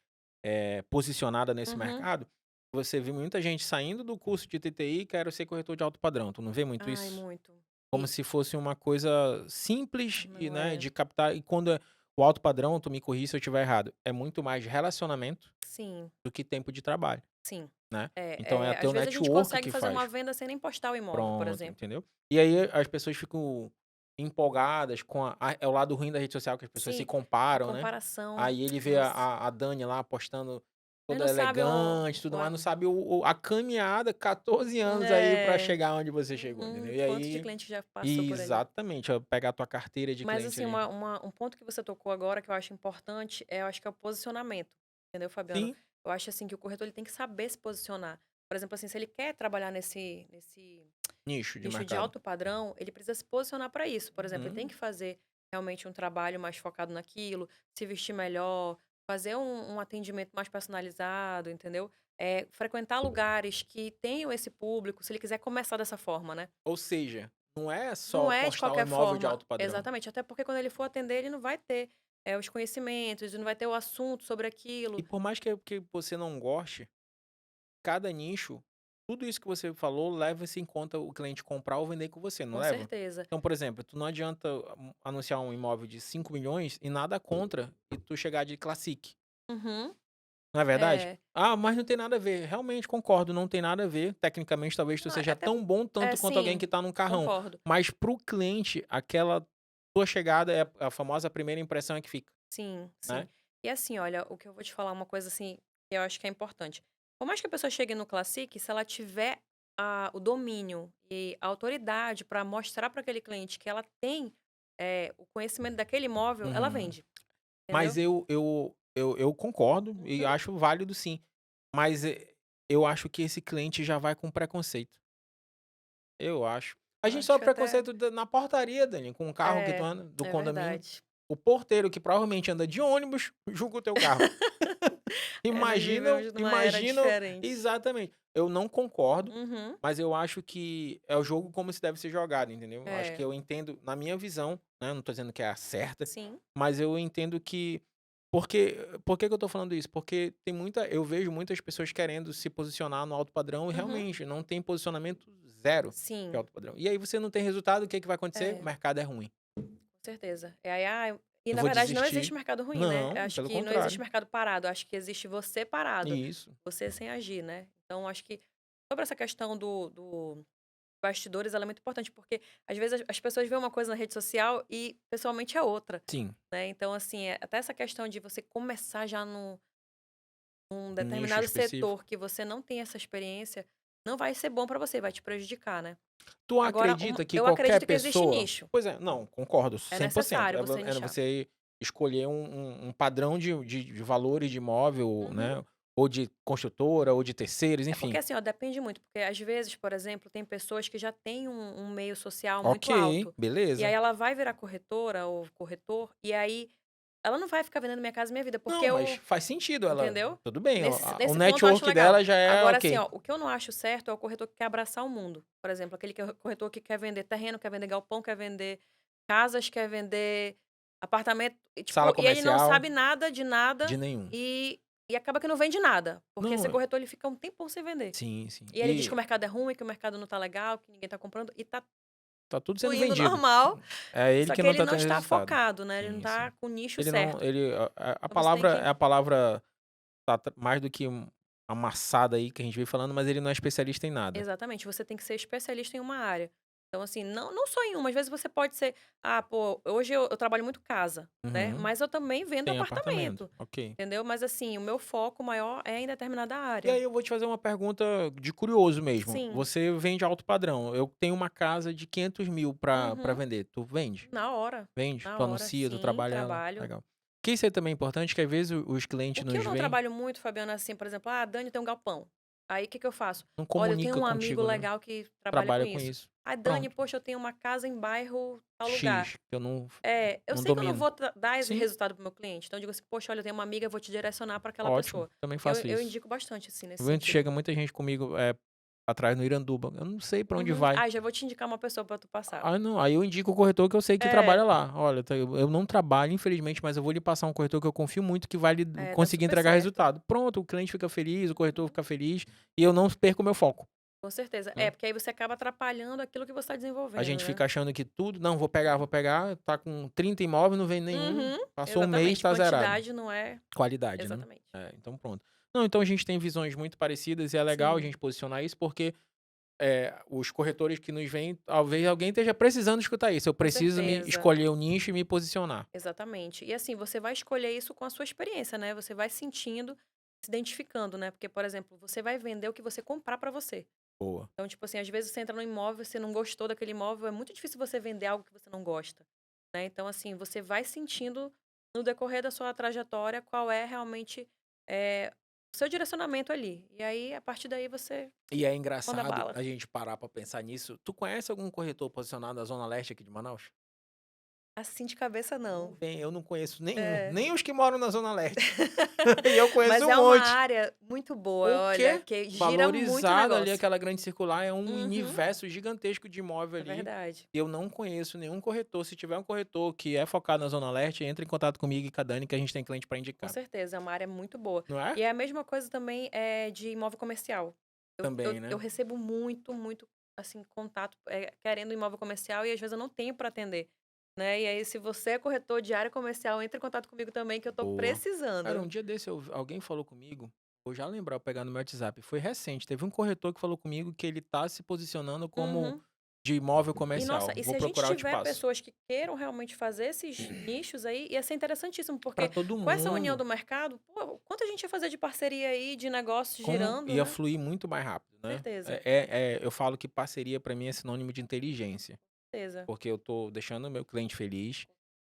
é posicionada nesse Uhum. mercado, você vê muita gente saindo do curso de TTI e quer ser corretor de alto padrão, tu não vê muito Ai, isso? muito. Como E se fosse uma coisa simples e, não né, é. de captar e quando é o alto padrão, tu me corrige se eu estiver errado, é muito mais relacionamento Sim. do que tempo de trabalho, Sim. né. Então é É, às teu vezes a gente network consegue que fazer uma faz. venda sem nem postar o imóvel, por Pronto, exemplo. entendeu. E aí as pessoas ficam empolgadas com é o lado ruim da rede social que as pessoas se Sim, a comparam, né. comparação, Aí ele vê nossa. a Dani lá postando Ele toda não sabe elegante, o tudo a mais, não sabe a caminhada, 14 anos aí pra é. chegar onde você chegou, entendeu. Uhum. E Quanto de aí cliente já passou por ali. exatamente, ó, pegar a tua carteira de Mas cliente assim, ali. um ponto que você tocou agora que eu acho importante, eu acho que é o posicionamento, entendeu, Fabiano? Sim, Eu acho, assim, que o corretor ele tem que saber se posicionar. Por exemplo, assim, se ele quer trabalhar nesse nicho de nicho de mercado. alto padrão, ele precisa se posicionar para isso. Por exemplo, ele tem Uhum. que fazer realmente um trabalho mais focado naquilo, se vestir melhor, fazer um atendimento mais personalizado, entendeu? Frequentar lugares que tenham esse público, se ele quiser começar dessa forma, né? Ou seja, não é Não só é de postar o qualquer imóvel de forma. alto padrão. Exatamente. Até porque quando ele for atender, ele não vai ter os conhecimentos, ele não vai ter o assunto sobre E aquilo. por mais que você não goste, cada nicho, tudo isso que você falou, leva-se em conta o cliente comprar ou vender com você, não Com leva? certeza. Então, por exemplo, tu não adianta anunciar um imóvel de 5 milhões e nada contra e tu chegar de Classic, Uhum. não é verdade? É. Ah, mas não tem nada a ver. Realmente, concordo, não tem nada a ver. Tecnicamente, talvez tu Não, seja até. tão bom É, tanto quanto alguém sim, que tá num carrão. concordo. Mas pro cliente, aquela tua chegada é a famosa primeira impressão é que fica, Sim, né? sim. E assim, olha, o que eu vou te falar uma coisa assim, que eu acho que é importante. Por mais que a pessoa chegue no Classic, se ela tiver o domínio e a autoridade para mostrar para aquele cliente que ela tem o conhecimento daquele imóvel, ela Uhum. vende, Mas entendeu? eu concordo e Uhum. acho válido sim. Mas, eu acho que esse cliente já vai com preconceito. Eu acho. A Eu gente acho sofre que até. preconceito na portaria, Dani, com o carro que tu É, anda, do é condomínio. verdade. O porteiro que provavelmente anda de ônibus, julga o teu carro. É, nós Imaginam vivemos numa era imaginam diferente. exatamente. Eu não concordo, Uhum. mas eu acho que é o jogo como se deve ser jogado, entendeu? Eu acho que É, eu entendo, na minha visão, né, não tô dizendo que é a certa, sim. mas eu entendo que porque por que que eu tô falando isso? Porque tem muita eu vejo muitas pessoas querendo se posicionar no alto padrão e Uhum. realmente não tem posicionamento zero de Sim. alto padrão. E aí você não tem resultado, o que que vai acontecer? O É. mercado é ruim. Com certeza. E Eu na vou verdade não existe desistir. mercado ruim, né. Eu Não, acho pelo que não existe contrário. mercado parado, eu acho que existe você parado, Isso. você sem agir, né. Então acho que sobre essa questão do bastidores, ela é muito importante, porque às vezes as pessoas veem uma coisa na rede social e pessoalmente é outra, Sim, né. Então assim, até essa questão de você começar já num um nicho determinado específico. setor que você não tem essa experiência, não vai ser bom para você, vai te prejudicar, né. Tu Agora acredita que eu qualquer acredito que existe pessoa nicho, pois é, não, concordo é 100%. necessário você É nichar. você escolher um padrão de valores de imóvel, Uhum. né, ou de construtora ou de terceiros, É porque enfim. assim, ó, depende muito, porque às vezes, por exemplo, tem pessoas que já têm um meio social muito Ok, alto. E aí beleza. ela vai virar corretora ou corretor, e aí ela não vai ficar vendendo Minha Casa Minha Vida, Não, porque mas o faz sentido, ela entendeu? tudo bem, o Nesse ponto eu acho network legal. dela já é Agora assim, ok. ó, o que eu não acho certo é o corretor que quer abraçar o mundo. Por exemplo, aquele corretor que quer vender terreno, quer vender galpão, quer vender casas, quer vender apartamento, e Sala tipo, e ele não comercial, sabe nada de nada de nenhum. e acaba que não vende nada, porque esse Não, corretor ele fica um tempão sem vender. sim, sim. E ele diz que o E mercado é ruim, que o mercado não tá legal, que ninguém tá comprando, e tá tá tudo sendo fluindo vendido. normal, É ele só que que não ele tá não tendo está resultado. focado, né, ele não Sim, tá sim. com o nicho Ele não certo. ele a Então você tem que a palavra tá mais do que amassada aí que a gente vem falando, mas ele não é especialista em nada. exatamente, você tem que ser especialista em uma área. Então, assim, não só em uma, às vezes você pode ser, pô, hoje eu trabalho muito casa, né? Uhum. Mas eu também vendo Tem apartamento. apartamento, Ok. entendeu? Mas assim, o meu foco maior é em determinada E área. aí eu vou te fazer uma pergunta de curioso mesmo. Sim. Você vende alto padrão. Eu tenho uma casa de 500 mil pra Uhum. vender. Tu vende? Vende? Na Tu hora, anuncia, tu sim, trabalha ela? trabalho. Legal. Que isso aí também é importante, que às vezes os O clientes que eu nos não veem, trabalho muito, Fabiana, assim, por exemplo, Dani tem um galpão. Aí o que que eu faço? não Olha, eu tenho comunica um amigo contigo, né? legal que trabalha com Trabalha com isso. isso. Ai, Dani, Pronto. poxa, eu tenho uma casa em bairro tal lugar. X, que eu não, Eu não sei que eu não domino. vou dar esse Sim, resultado pro meu cliente. Então eu digo assim, poxa, olha, eu tenho uma amiga, eu vou te direcionar para aquela ótimo. pessoa. Também Eu, faço eu isso. indico bastante, assim, nesse Vendo sentido. chega muita gente comigo atrás no Iranduba. Eu não sei pra onde Uhum. vai. Já vou te indicar uma pessoa para tu passar. Ah, não. Aí eu indico o corretor que eu sei que trabalha É, lá. Olha, eu não trabalho, infelizmente, mas eu vou lhe passar um corretor que eu confio muito que vai lhe dá conseguir super entregar certo. resultado. Pronto, o cliente fica feliz, o corretor fica feliz e eu não perco o meu foco, Com certeza. né? Porque aí você acaba atrapalhando aquilo que você está A desenvolvendo, gente né? fica achando que tudo, não, vou pegar, tá com 30 imóveis, não vende nenhum, Uhum, passou um mês, exatamente. tá zerado. Quantidade não é. Qualidade, né? Exatamente. Então pronto. Não, então a gente tem visões muito parecidas e é legal a Sim, gente posicionar isso porque os corretores que nos veem, talvez alguém esteja precisando escutar isso. Eu com preciso me certeza. escolher o nicho e me posicionar. Exatamente. E assim, você vai escolher isso com a sua experiência, né? Você vai sentindo, se identificando, né? Porque, por exemplo, você vai vender o que você comprar para você. Boa. Então, tipo assim, às vezes você entra no imóvel, você não gostou daquele imóvel, é muito difícil você vender algo que você não gosta, né? Então, assim, você vai sentindo no decorrer da sua trajetória qual é realmente o seu direcionamento ali. E aí, a partir daí, você E é manda engraçado bala. a gente parar pra pensar nisso. Tu conhece algum corretor posicionado na Zona Leste aqui de Manaus? Assim de cabeça, Não não. tem, eu não conheço nenhum, É. nem os que moram na Zona Leste. E eu conheço Mas um é uma monte. área muito boa, O olha, quê? que gira muito o Valorizado ali, negócio. aquela grande circular, é um Uhum, universo gigantesco de imóvel é ali. verdade. Eu não conheço nenhum corretor. Se tiver um corretor que é focado na Zona Leste, entre em contato comigo e com a Dani, que a gente tem cliente para Com indicar. certeza, é uma área muito boa. Não é? E é a mesma coisa também de imóvel comercial. Eu, Também, eu né? recebo muito, muito, assim, contato querendo imóvel comercial e às vezes eu não tenho para atender, né? E aí, se você é corretor de área comercial, entre em contato comigo também, que eu tô Boa. Cara, um precisando. dia desse alguém falou comigo, vou já lembrar, eu pegar no meu WhatsApp, foi recente. Teve um corretor que falou comigo que ele tá se posicionando como Uhum. de imóvel E nossa, comercial. e Vou se a gente procurar, eu te tiver passo. pessoas que queiram realmente fazer esses nichos aí, ia ser interessantíssimo, Para porque todo com essa união mundo. do mercado, pô, quanto a gente ia fazer de parceria aí, de negócios Como girando, ia né? fluir muito mais rápido, né? Certeza, Eu falo que parceria para mim é sinônimo de inteligência, certeza. porque eu tô deixando o meu cliente feliz,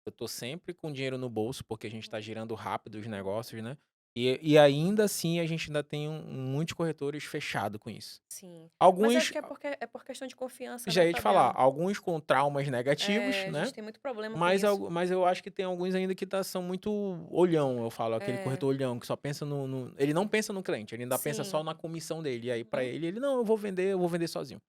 eu tô sempre com dinheiro no bolso, porque a gente tá girando rápido os negócios, né? E ainda assim a gente ainda tem muitos corretores fechados com isso. Sim. Mas acho Alguns, que é por questão de confiança, já né, ia te falar, Fabiano? alguns com traumas negativos, A gente né? tem muito problema com Mas, isso. mas eu acho que tem alguns ainda que são muito olhão, eu falo, aquele É, corretor olhão, que só pensa Ele não pensa no cliente, ele ainda pensa só sim. na comissão dele. E aí, pra Uhum. ele, não, eu vou vender sozinho.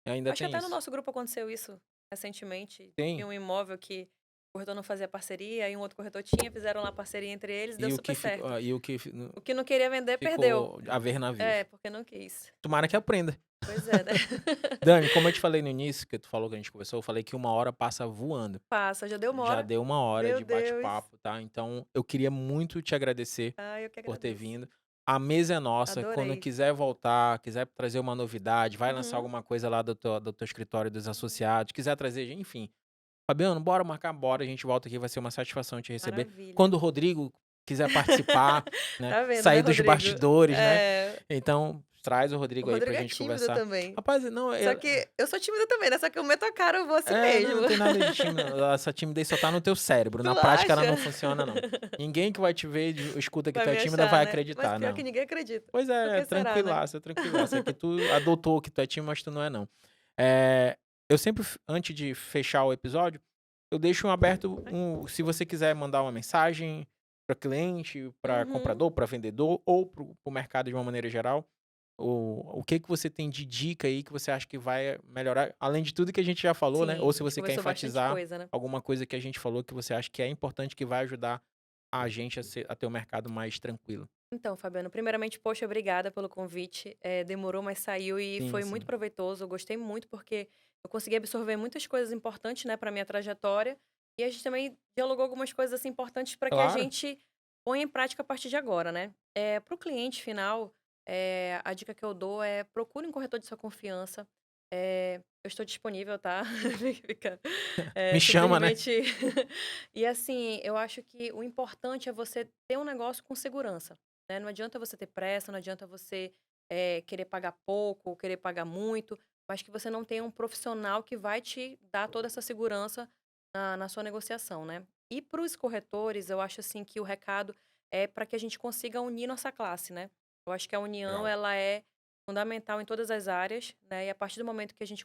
E ainda Acho que tem até no isso. nosso grupo aconteceu isso recentemente. Tinha Tem. um imóvel que o corretor não fazia parceria, aí um outro corretor tinha, fizeram lá parceria entre eles, deu E o que super ficou, certo. e o que O que não queria vender, perdeu. ficou a ver navios. Porque não quis. Tomara que aprenda. Pois é, né? Dani, como eu te falei no início, que tu falou que a gente conversou, eu falei que 1 hora passa voando. Passa, já deu uma Já hora. deu 1 hora Meu de Deus. bate-papo, tá? Então, eu queria muito te agradecer Ai, eu que por ter agradeço. vindo. A mesa é nossa. Quando Adorei. quiser voltar, quiser trazer uma novidade, vai lançar Uhum. alguma coisa lá do teu escritório dos associados, quiser trazer, enfim. Fabiano, bora marcar, bora. A gente volta aqui, vai ser uma satisfação te receber. Maravilha. Quando o Rodrigo quiser participar, né? Tá vendo, né, Sair dos Rodrigo? bastidores, né? É, Então, traz o o Rodrigo aí pra Rodrigo é gente tímido conversar. também. Rapaz, não, Só que eu sou tímida também, né? Só que eu meto a cara, eu vou assim não, mesmo. não tem nada de tímido. Essa timidez só tá no teu cérebro. Tu Na prática, ela acha? não funciona, não. Ninguém que vai te ver, escuta que Vai tu é me tímida, achar, vai né? Mas acreditar, pior que não. ninguém acredita. Pois Por é, que será, né? tranquilaça, tranquilaça. É que tu adotou que tu é tímido, mas tu não é, não. Eu sempre, antes de fechar o episódio, eu deixo aberto se você quiser mandar uma mensagem para cliente, para Uhum. comprador, para vendedor ou para o mercado de uma maneira geral. O que que você tem de dica aí que você acha que vai melhorar, além de tudo que a gente já falou, né? Ou Sim, se a gente você quer conversou bastante enfatizar coisa, né? alguma coisa que a gente falou que você acha que é importante, que vai ajudar a gente a ter um mercado mais tranquilo. Então, Fabiano, primeiramente, poxa, obrigada pelo convite. Demorou, mas saiu e Sim, foi muito sim. proveitoso. Eu gostei muito porque eu consegui absorver muitas coisas importantes, né, para minha trajetória. E a gente também dialogou algumas coisas assim, importantes para que a Claro. gente ponha em prática a partir de agora, né? Para o cliente final, a dica que eu dou é procure um corretor de sua confiança. Eu estou disponível, tá? Fica, Me chama, né? simplesmente. E assim, eu acho que o importante é você ter um negócio com segurança, né? Não adianta você ter pressa, não adianta você querer pagar pouco, ou querer pagar muito, mas que você não tenha um profissional que vai te dar toda essa segurança na sua negociação, né? E para os corretores, eu acho assim que o recado é para que a gente consiga unir nossa classe, né? Eu acho que a união, Legal. ela é fundamental em todas as áreas, né? E a partir do momento que a gente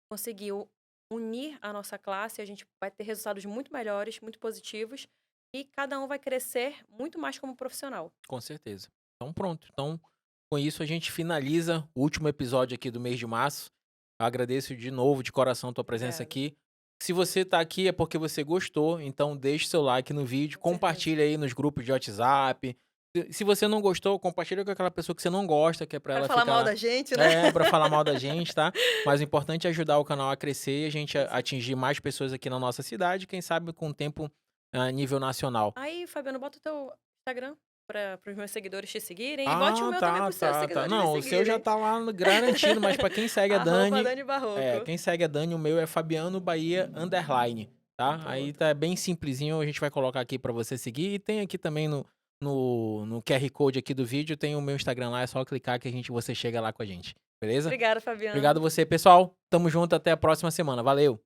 conseguiu unir a nossa classe, a gente vai ter resultados muito melhores, muito positivos, e cada um vai crescer muito mais como profissional. Com certeza. Então pronto. Então, com isso a gente finaliza o último episódio aqui do mês de março. Eu agradeço de novo, de coração, a tua presença Obrigada, aqui. Se você tá aqui é porque você gostou, então deixe seu like no vídeo, com certeza. compartilha aí nos grupos de WhatsApp. Se você não gostou, compartilha com aquela pessoa que você não gosta, que é pra Para ela falar ficar mal lá. da gente, né? É, pra falar mal da gente, tá? Mas o importante é ajudar o canal a crescer e a gente Com certeza. atingir mais pessoas aqui na nossa cidade, quem sabe com o tempo a nível nacional. Aí, Fabiano, bota o teu Instagram para os meus seguidores te seguirem e bote o Ah, meu também para tá, os seus tá, tá. seguidores me Não, o seu já seguirem. tá lá no garantido, mas pra quem segue a Arroba Dani, Dani Barroco. quem segue a Dani, o meu é Fabiano Bahia _, tá? Aí Pronto. tá bem simplesinho, a gente vai colocar aqui pra você seguir. E tem aqui também no QR Code aqui do vídeo, tem o meu Instagram lá, é só clicar que você chega lá com a gente, beleza? Obrigada, Fabiano. Obrigado você, pessoal. Tamo junto, até a próxima semana. Valeu!